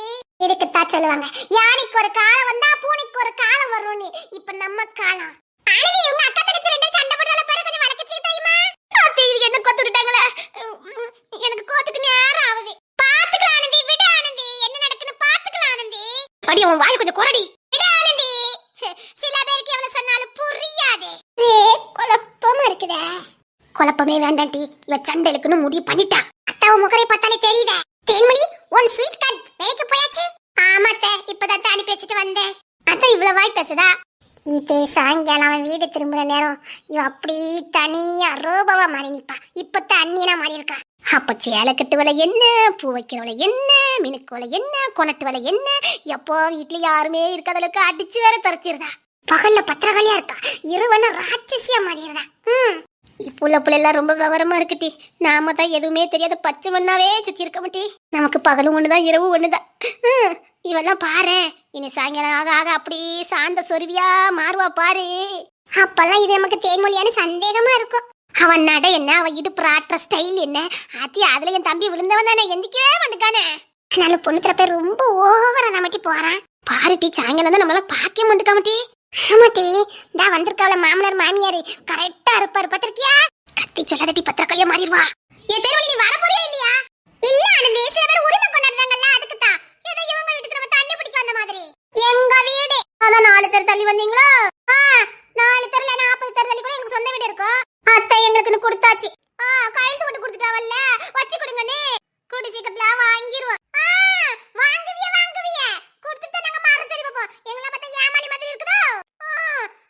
இதுக்குத்தான் சொல்லுவாங்க யானைக்கு ஒரு காலம் வந்தா பூனைக்கு ஒரு காலம் வரும்னு. இப்ப நம்ம காலம். ஆனந்தி, உங்க அக்கா தங்கச்சி ரெண்டு சண்டை போடுறத பாரு, கொஞ்சம் வளர்க்கறதுக்கு தெரியுமா? இதுக்கு என்ன கோத்து விட்டாங்களே, எனக்கு கோத்துக்கு நேரம் ஆகுது. பாத்துக்கலாம் ஆனந்தி, விடு ஆனந்தி, என்ன நடக்குன்னு பாத்துக்கலாம் ஆனந்தி. அடி உன் வாய் கொஞ்சம் குறடி. விடு ஆனந்தி, சில பேருக்கு எவ்வளவு சொன்னாலும் புரியாது. குழப்பமா இருக்குதே. குழப்பமே வேண்டாண்டி, இவ சண்டைக்குன்னு முடிவு பண்ணிட்டா. அத்தாவும் முகரை பார்த்தாலே தெரியுதே. தேன்மொழி, உன் ஸ்வீட் கார்டு வேலைக்கு போயாச்சு? ஆமாத்த, இப்பதான் அனுப்பி வச்சுட்டு வந்தேன். அதான் இவ்வளவு வாய் பேசுதா? இதே சாயங்காலம் அவன் வீடு திரும்புற நேரம் இவ அப்படி தனியா ரோபவா மாறி நிப்பா. இப்பதான் அண்ணியனா மாறி இருக்கா. அப்ப சேலை கட்டுவலை என்ன, பூ வைக்கிறவளை என்ன, மினுக்குவலை என்ன, கொனட்டுவலை என்ன, எப்போ வீட்டுல யாருமே இருக்காதளுக்கு அடிச்சு வேற துரத்திடுதா. பகல்ல பத்திரகாளியா இருக்கா, இருவன ராட்சசியா மாறிடுதா. இப்போ உள்ள பிள்ளைலாம் ரொம்ப விவரமா இருக்குட்டி. நாம தான் எதுவுமே தெரியாத பச்சை மண்ணாவே சுத்தி இருக்க மாட்டி. நமக்கு பகலும் ஒண்ணுதான் இரவும் ஒண்ணுதான். இவெல்லாம் பாரு, இனி சாயங்காலம் ஆக ஆக அப்படி சாந்த சொருவியா மாறுவா பாரு. அப்பெல்லாம் இது நமக்கு தேன்மொழியான சந்தேகமா இருக்கும். அவன் நட என்ன, அவன் இடுப்பு ஆட்டுற ஸ்டைல் என்ன, ஆத்தி அதுல என் தம்பி விழுந்தவன் தானே, எந்திக்கவே மாட்டுக்கானே. அதனால பொண்ணு தரப்ப ரொம்ப ஓவரா தான் மாட்டி போறான் பாருட்டி. சாயங்காலம் தான் நம்மள பாக்க மாட்டுக்காமட்டி. ஆமாட்டி, இந்த வந்திருக்காவல மாமனார் மாமியாரு கரெக்டா இருப்பாரு, பத்திருக்கியா? கத்தி சொல்லாதட்டி, பத்திரக்காளியா மாறிடுவா. என் தேர்வழி நீ வர போறியா இல்லையா? இல்ல ஆனந்தி, சில பேர் உரிமை கொண்டாடுறாங்கல்ல, அதுக்கு தான். ஏதோ இவங்க வீட்டுக்கு நம்ம தண்ணி பிடிக்க வந்த மாதிரி. எங்க வீடு அதான் 4 தெரு தள்ளி வந்தீங்களா? 4 தெருல 40 தெரு தள்ளி கூட எனக்கு சொந்த வீடு இருக்கும். அத்தை எங்களுக்குன்னு கொடுத்தாச்சு. கையெழுத்து போட்டு கொடுத்துட்டாவல்ல, வச்சு கொடுங்கன்னு. கூடி சீக்கிரத்துல வாங்கிடுவோம். வாங்குவிய வாங்குவிய கொடுத்துட்டு நாங்க மாற சொல்லி பார்ப்போம். எங்களை பார்த்தா ஏமாளி மாதிரி இருக்குதோ.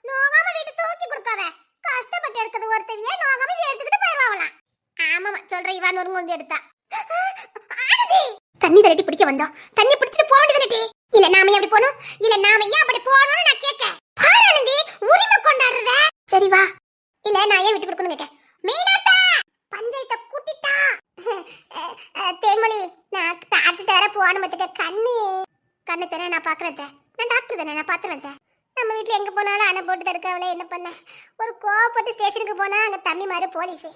நோகாம வீட்டு தூக்கி கொடுக்காத, கஷ்டப்பட்டு எடுக்கிறது ஒருத்தவிய நோகாம வீடு எடுத்துக்கிட்டு போயிடுவாங்களாம். ஆமாமா சொல்ற, இவான் ஒரு முந்தி எடுத்தா. தண்ணி தரட்டி பிடிக்க வந்தோம், தண்ணி பிடிச்சிட்டு போக வேண்டியது. இல்ல நாம எப்படி போனோம், இல்ல நாம ஏன் அப்படி போனோம்னு நான் கேட்க. பாரானந்தி, உரிமை கொண்டாடுறத. சரி வா. இல்ல நான் ஏன் விட்டு கொடுக்கணும் கேட்க. மீனாத்தா பஞ்சாயத்தை கூட்டிட்டா. தேன்மொழி, நான் டாக்டர் வர போன மத்துக்க கண்ணு தர நான் பாக்குறத. நான் டாக்டர் தானே, நான் பாத்துறேன். நம்ம வீட்டுல எங்க போனாலும் அணை போட்டு தடுக்கவளே என்ன பண்ண. ஒரு கோவப்பட்டு ஸ்டேஷனுக்கு போனா அங்க தம்பி மாதிரி போலீஸ்.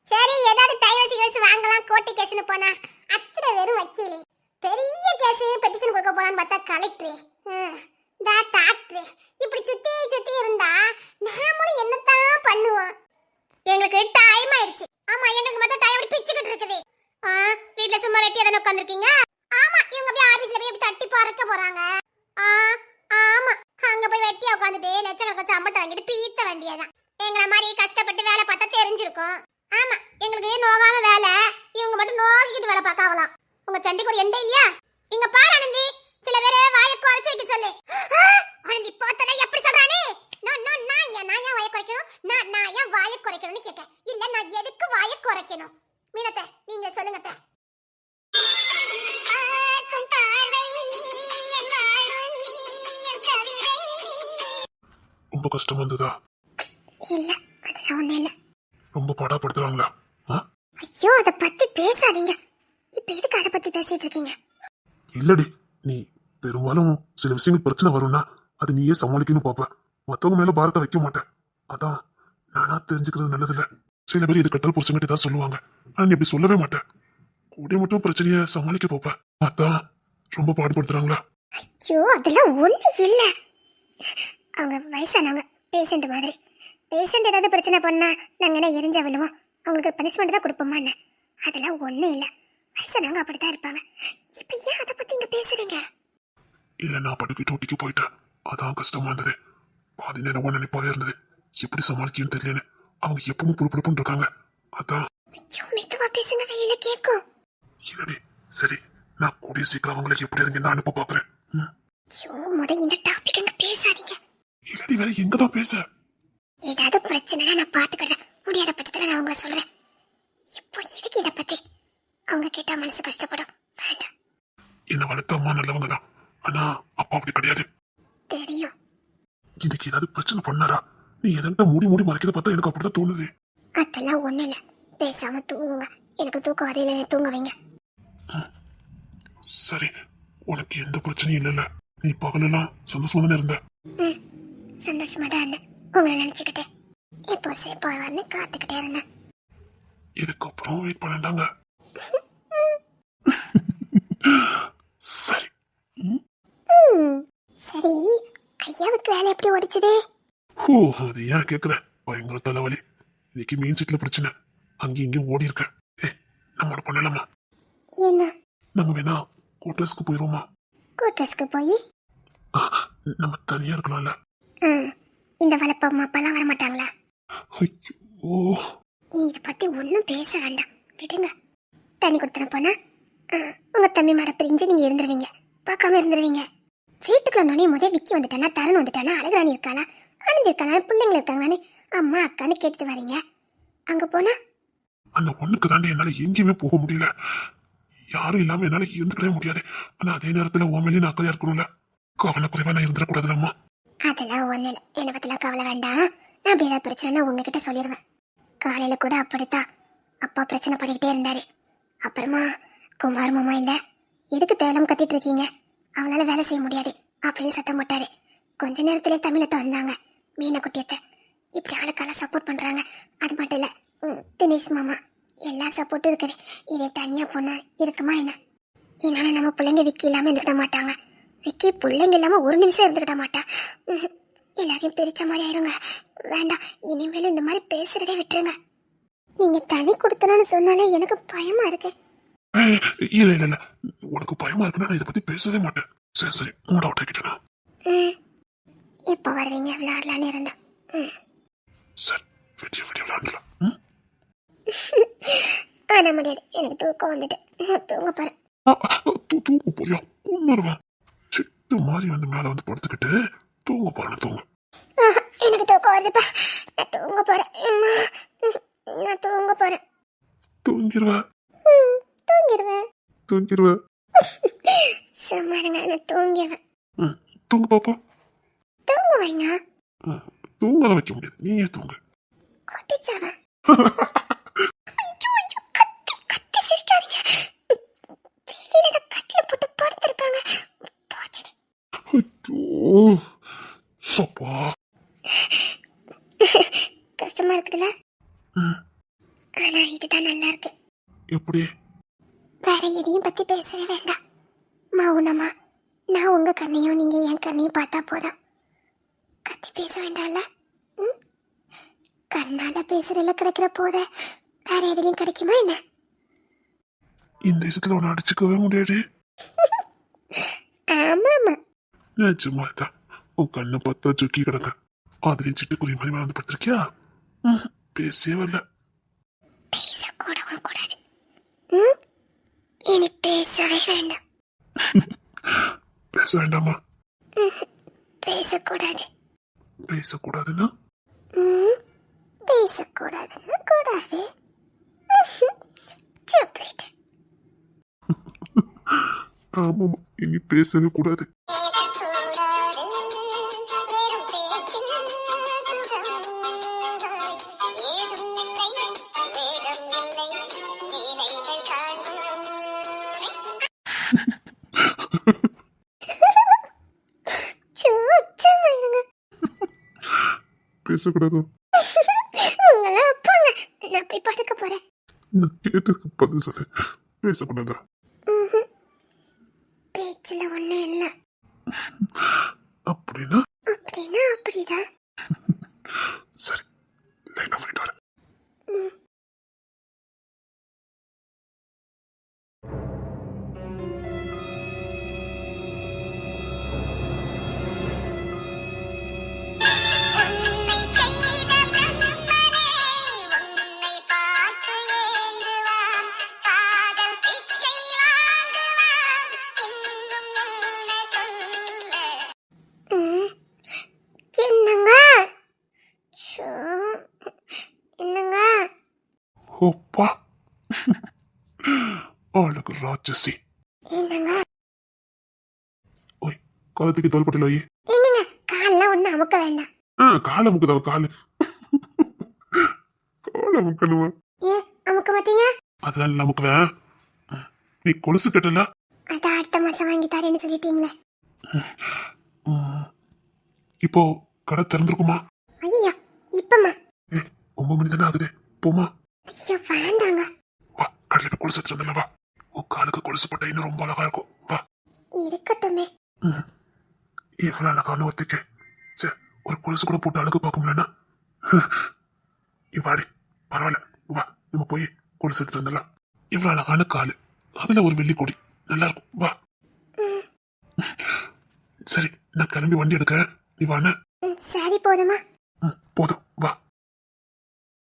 சரி ஏதாவது டைவர்ஸ் கேஸ் வாங்கலாம், கோர்ட்டு கேஸ்னு போனா அத்தனை வெறும் வக்கீல். பெரிய கேஸ் பெட்டிஷன் கொடுக்க போலான்னு பார்த்தா கலெக்டர், டாக்டர், இப்படி சுத்தி சுத்தி இருந்தா நாமளும் என்னத்தான் பண்ணுவோம். எங்களுக்கு டைம் ஆயிடுச்சு. ஆமா, எங்களுக்கு மட்டும் டைம் பிச்சுக்கிட்டு இருக்குது. வீட்டுல சும்மா வெட்டியா தானே உட்காந்துருக்கீங்க? ஆமா, இவங்க போய் ஆபீஸ்ல போய் தட்டி பறக்க போறாங்க. ஆமா, அங்க போய் வெட்டியா உட்காந்துட்டு லட்சக்கணக்கான சம்பளம் வாங்கிட்டு பீத்த வேண்டியதான். எங்களை மாதிரி கஷ்டப்பட்டு வேலை பார்த்தா தெரிஞ்சிருக்கும். ஆமா, எங்களுக்கு நோகாம வேலை, இவங்க மட்டும் நோக்கிட்டு வேலை பார்க்காவலாம். உங்க சண்டைக்கு ஒரு எண்டை இல்லையா? இங்க பாரு ஆனந்தி, சில பேரை வாயை குறைச்சு வைக்க சொல்லு. ஆனந்தி பார்த்தா எப்படி சொல்றானே, நான் ஏன் வாயை குறைக்கணும், நான் ஏன் வாயை குறைக்கணும்னு கேட்க. இல்ல நான் எதுக்கு வாயை குறைக்கணும்? மீனத்தை நீங்க சொல்லுங்க. ரொம்ப கஷ்டமா இருந்ததா? இல்ல, அதெல்லாம் ஒண்ணு இல்ல. ரொம்ப பாடாப்படுத்துறாங்களா? ஐயோ, அத பத்தி பேசாதீங்க. இப்ப எதுக்கு அத பத்தி பேசிட்டு இருக்கீங்க? இல்லடி, நீ பெரும்பாலும் சில விஷயங்கள் பிரச்சனை வரும்னா அது நீயே சமாளிக்கணும் பாப்ப. மத்தவங்க மேல பாரத்தை வைக்க மாட்டேன். அதான் நானா தெரிஞ்சுக்கிறது நல்லதில்ல. சில பேர் இது கட்டல் புரிச்சுட்டு ஏதாவது சொல்லுவாங்க, ஆனா நீ இப்படி சொல்லவே மாட்டேன். கூட மட்டும் பிரச்சனைய சமாளிக்க போப்ப. அதான் ரொம்ப பாடுபடுத்துறாங்களா? ஐயோ, அதெல்லாம் ஒண்ணு இல்ல. அவங்க வயசானவங்க, பேஷண்ட் மாதிரி. பேஷண்ட் ஏதாவது பிரச்சனை பண்ணா நாங்க என்ன எரிஞ்சா விழுவோம், அவங்களுக்கு பனிஷ்மெண்ட் தான் கொடுப்போமா என்ன? அதெல்லாம் ஒண்ணு இல்ல. வயசானவங்க அப்படித்தான் இருப்பாங்க. இப்ப ஏன் அதை பத்தி இங்க பேசுறீங்க? இல்ல, நான் படுக்கை டூட்டிக்கு போயிட்டேன். அதான் கஷ்டமா இருந்தது. பாதி நேரம் நினைப்பாவே இருந்தது, எப்படி சமாளிக்கணும்னு தெரியலன்னு. அவங்க எப்பவும் புறுப்புறுப்புன்னு இருக்காங்க. அதான். ஐயோ, மெதுவா பேசுங்க, வெளியில கேக்கும். இல்லடி, சரி, நான் கூடிய சீக்கிரம் அவங்களை எப்படி இருந்து அனுப்ப பாக்குறேன். ஐயோ, இந்த டாபிக் அங்க பேசாதீங்க. இல்லடி, வேற எங்கதான் பேச? ஏதாவது பிரச்சனைனா நான் பாத்துக்கிறேன். முடியாத பட்சத்துல நான் உங்களை சொல்றேன். இப்போ எதுக்கு இத பத்தி? அவங்க கேட்டா மனசு கஷ்டப்படும், வேண்டாம். என்ன வளர்த்த அம்மா நல்லவங்க தான், ஆனா அப்பா அப்படி கிடையாது. தெரியும். இன்னைக்கு ஏதாவது பிரச்சனை பண்ணாரா? நீ எதா மூடி மறைக்கிறத பார்த்தா எனக்கு அப்படிதான் தோணுது. அதெல்லாம் ஒண்ணு இல்ல, பேசாம தூங்குங்க. எனக்கு தூக்கம் வரையில தூங்க வைங்க. சரி, உனக்கு எந்த பிரச்சனையும் இல்லைல்ல? நீ பகலெல்லாம் சந்தோஷமா தானே இருந்த? ம், சந்தோஷமா தான் இருந்தேன். உங்களை நினைச்சுக்கிட்டு இப்போ சேப்பார்வார்னு காத்துக்கிட்டே இருந்தேன். இதுக்கப்புறம் வெயிட் பண்ணாங்க. சரி. ம், சரி, ஐயாவுக்கு வேலை எப்படி ஓடிச்சுது? ஓ, அது ஏன் கேக்குற? பயங்கர தலைவலி. இன்னைக்கு மெயின் சீட்ல பிரச்சனை. அங்கேயும் இங்கேயும் ஓடி இருக்க. நம்மளோட பண்ணலாமா? என்ன? நம்ம வேணா கோட்டர்ஸ்க்கு போயிருவோமா? கோட்டர்ஸ்க்கு போய் நம்ம தனியா இருக்கலாம்ல? இந்த வளர்ப்பு அம்மா அப்பாலாம் வர மாட்டாங்களா? ஐயோ, நீ இதை பத்தி ஒன்றும் பேச வேண்டாம், விடுங்க. தண்ணி கொடுத்துன போனா உங்க தம்பி மர பிரிஞ்சு நீங்க இருந்துருவீங்க, பார்க்காம இருந்துருவீங்க. வீட்டுக்குள்ள நுழையும் போதே விக்கி வந்துட்டானா, தருண் வந்துட்டானா, அழகுராணி இருக்காளா, ஆனந்த் இருக்கானா, பிள்ளைங்க இருக்காங்களான்னு அம்மா அக்கான்னு கேட்டுட்டு வரீங்க. அங்க போனா அந்த ஒண்ணுக்கு தாண்டி என்னால எங்கேயுமே போக முடியல. யாரும் இல்லாம என்னால இருந்துக்கவே முடியாது. ஆனா அதே நேரத்துல உண்மையிலேயே நான் அக்கறையா இருக்கணும்ல. கவலை குறைவா நான் இருந்துடக்கூடாதுல்லம்மா. அதெல்லாம் ஒண்ணு இல்லை, என்னை பத்திலாம் கவலை வேண்டாம். நான் அப்படி ஏதாவது பிரச்சனைனா உங்ககிட்ட சொல்லிடுவேன். காலையில கூட அப்படித்தான் அப்பா பிரச்சனை பண்ணிக்கிட்டே இருந்தாரு. அப்புறமா குமார் மாமா இல்ல, எதுக்கு தேவலாம் கத்திட்டு இருக்கீங்க, அவனால வேலை செய்ய முடியாது அப்படின்னு சத்தம் போட்டாரு. கொஞ்ச நேரத்திலே தமிழத்தை வந்தாங்க, மீனை குட்டியத்தை. இப்படி ஆளுக்கால சப்போர்ட் பண்றாங்க. அது மட்டும் இல்ல, தினேஷ் மாமா எல்லா சப்போர்ட்டும் இருக்குது. இதே தனியா போனா இருக்குமா என்ன? என்னால நம்ம பிள்ளைங்க விக்கி இல்லாம இருந்துக்கிட மாட்டாங்க. விக்கி பிள்ளைங்க இல்லாம ஒரு நிமிஷம் இருந்துக்கிட மாட்டா. எல்லாரையும் பிரிச்ச மாதிரி ஆயிருங்க. வேண்டாம், இனிமேல் இந்த மாதிரி பேசுறதே விட்டுருங்க. நீங்க தனி கொடுத்தணும்னு சொன்னாலே எனக்கு பயமா இருக்கு. இல்ல இல்ல இல்ல, உனக்கு பயமா இருக்குன்னா நான் இதை பத்தி பேசவே மாட்டேன். சரி சரி, மூட் அவுட் ஆகிட்டேனா? எப்ப வருவீங்க? விளையாடலான்னு இருந்தேன். சரி, விடிய விடிய விளையாடலாம். ஆனா முடியாது, எனக்கு தூக்கம் வந்துட்டு. தூங்க போறேன். தூங்க போறியா? கொண்டுருவேன். சிட்டு மாதிரி வந்து மேல வந்து படுத்துக்கிட்டு தூங்க போறேன். தூங்க. எனக்கு தூக்கம் வருதுப்பா, நான் தூங்க போறேன். நான் தூங்க போறேன். தூங்கிடுவேன். தூங்கிடுவேன். தூங்கிடுவேன். சும்மா இருங்க, நான் தூங்கிடுவேன். தூங்க பாப்பா. தூங்க வைங்க. தூங்க வைக்க முடியாது, நீயே தூங்க. கொட்டிச்சிருவேன். கத்தி சிரிக்காதீங்க. வெளியில கட்டில போட்டு படுத்திருக்காங்க. போச்சுது. ஐயோ, சப்பா. கஷ்டமா இருக்குதுல்ல? ஆனா இதுதான் நல்லா இருக்கு. எப்படி? வேற எதையும் பத்தி பேசவே வேண்டாம். மௌனமா நான் உங்க கண்ணையும் நீங்க என் கண்ணையும் பார்த்தா போதும். கத்தி பேச வேண்டாம்ல? கண்ணால பேசுறதுல கிடைக்கிற போத வேற எதுலயும் கிடைக்குமா என்ன? இந்த விஷயத்துல உன்னை அடிச்சுக்கவே முடியாது. ஆமா ஆமா, நிஜமா தான். உன் கண்ணை பார்த்தா சுக்கி கிடக்க. அதுலயும் சிட்டுக்குருவி மாதிரி வந்து படுத்திருக்கியா? பேசவே வரல. பேசக்கூடவும் கூடாது. இனி பேசவே வேண்டாம். பேச வேண்டாமா? பேசக்கூடாது. பேசக்கூடாதுன்னா? பேசக்கூடாதுன்னா கூடாது. Stupid. ஆமாமா, இனி பேசவே கூடாது. பேசக்கூடாது. உங்களை அப்பாங்க, நான் போய் படுக்க போறேன். நான் கேட்டதுக்கு பதில் சொல்லு. பேசக்கூடாதா? பேச்சுல ஒண்ணும் இல்ல. அப்படின்னா? அப்படின்னா அப்படிதான். சரி, லைட்டா போயிட்டு வரேன். என்னங்க? என்னங்க? ஓப்பா, அழகு ராட்சசி. என்னங்க? ஓய், காலத்துக்கு தோல்பட்டில வை. என்னங்க, கால்லாம் ஒண்ணு அமுக்க வேண்டாம். காலை முக்குதவ காலு. காலை முக்கணுமா? ஏன் அமுக்க மாட்டீங்க? அதெல்லாம் நமக்குவேன். நீ கொலுசு கட்டல? அதான் அடுத்த மாசம் வாங்கி தரேன்னு மணின்னு சொல்லிட்டீங்களே. ம், இப்போ கடை திறந்திருக்குமா? ஐயா இப்பமா? 9 மணி தானே ஆகுது, போமா. ஐயா வேண்டாங்க. வா, கடையில கொலுசு எடுத்துட்டு வந்துடலாம், வா. உன் காலுக்கு கொலுசு போட்டா இன்னும் ரொம்ப அழகா இருக்கும், வா. இருக்கட்டுமே. இவ்வளவு அழகான ஒத்திக்கு சே, ஒரு கொலுசு கூட போட்டு அழகு பார்க்க முடியலன்னா வாடி, பரவாயில்ல, வா நம்ம போய் கொலுசு எடுத்துட்டு வந்துடலாம். இவ்வளவு அழகான காலு, அதுல ஒரு வெள்ளி கொடி, நல்லா இருக்கும், வா. சரி, நான் கிளம்பி வண்டி எடுக்க, நீ வான. சரி போதுமா? போதும், வா.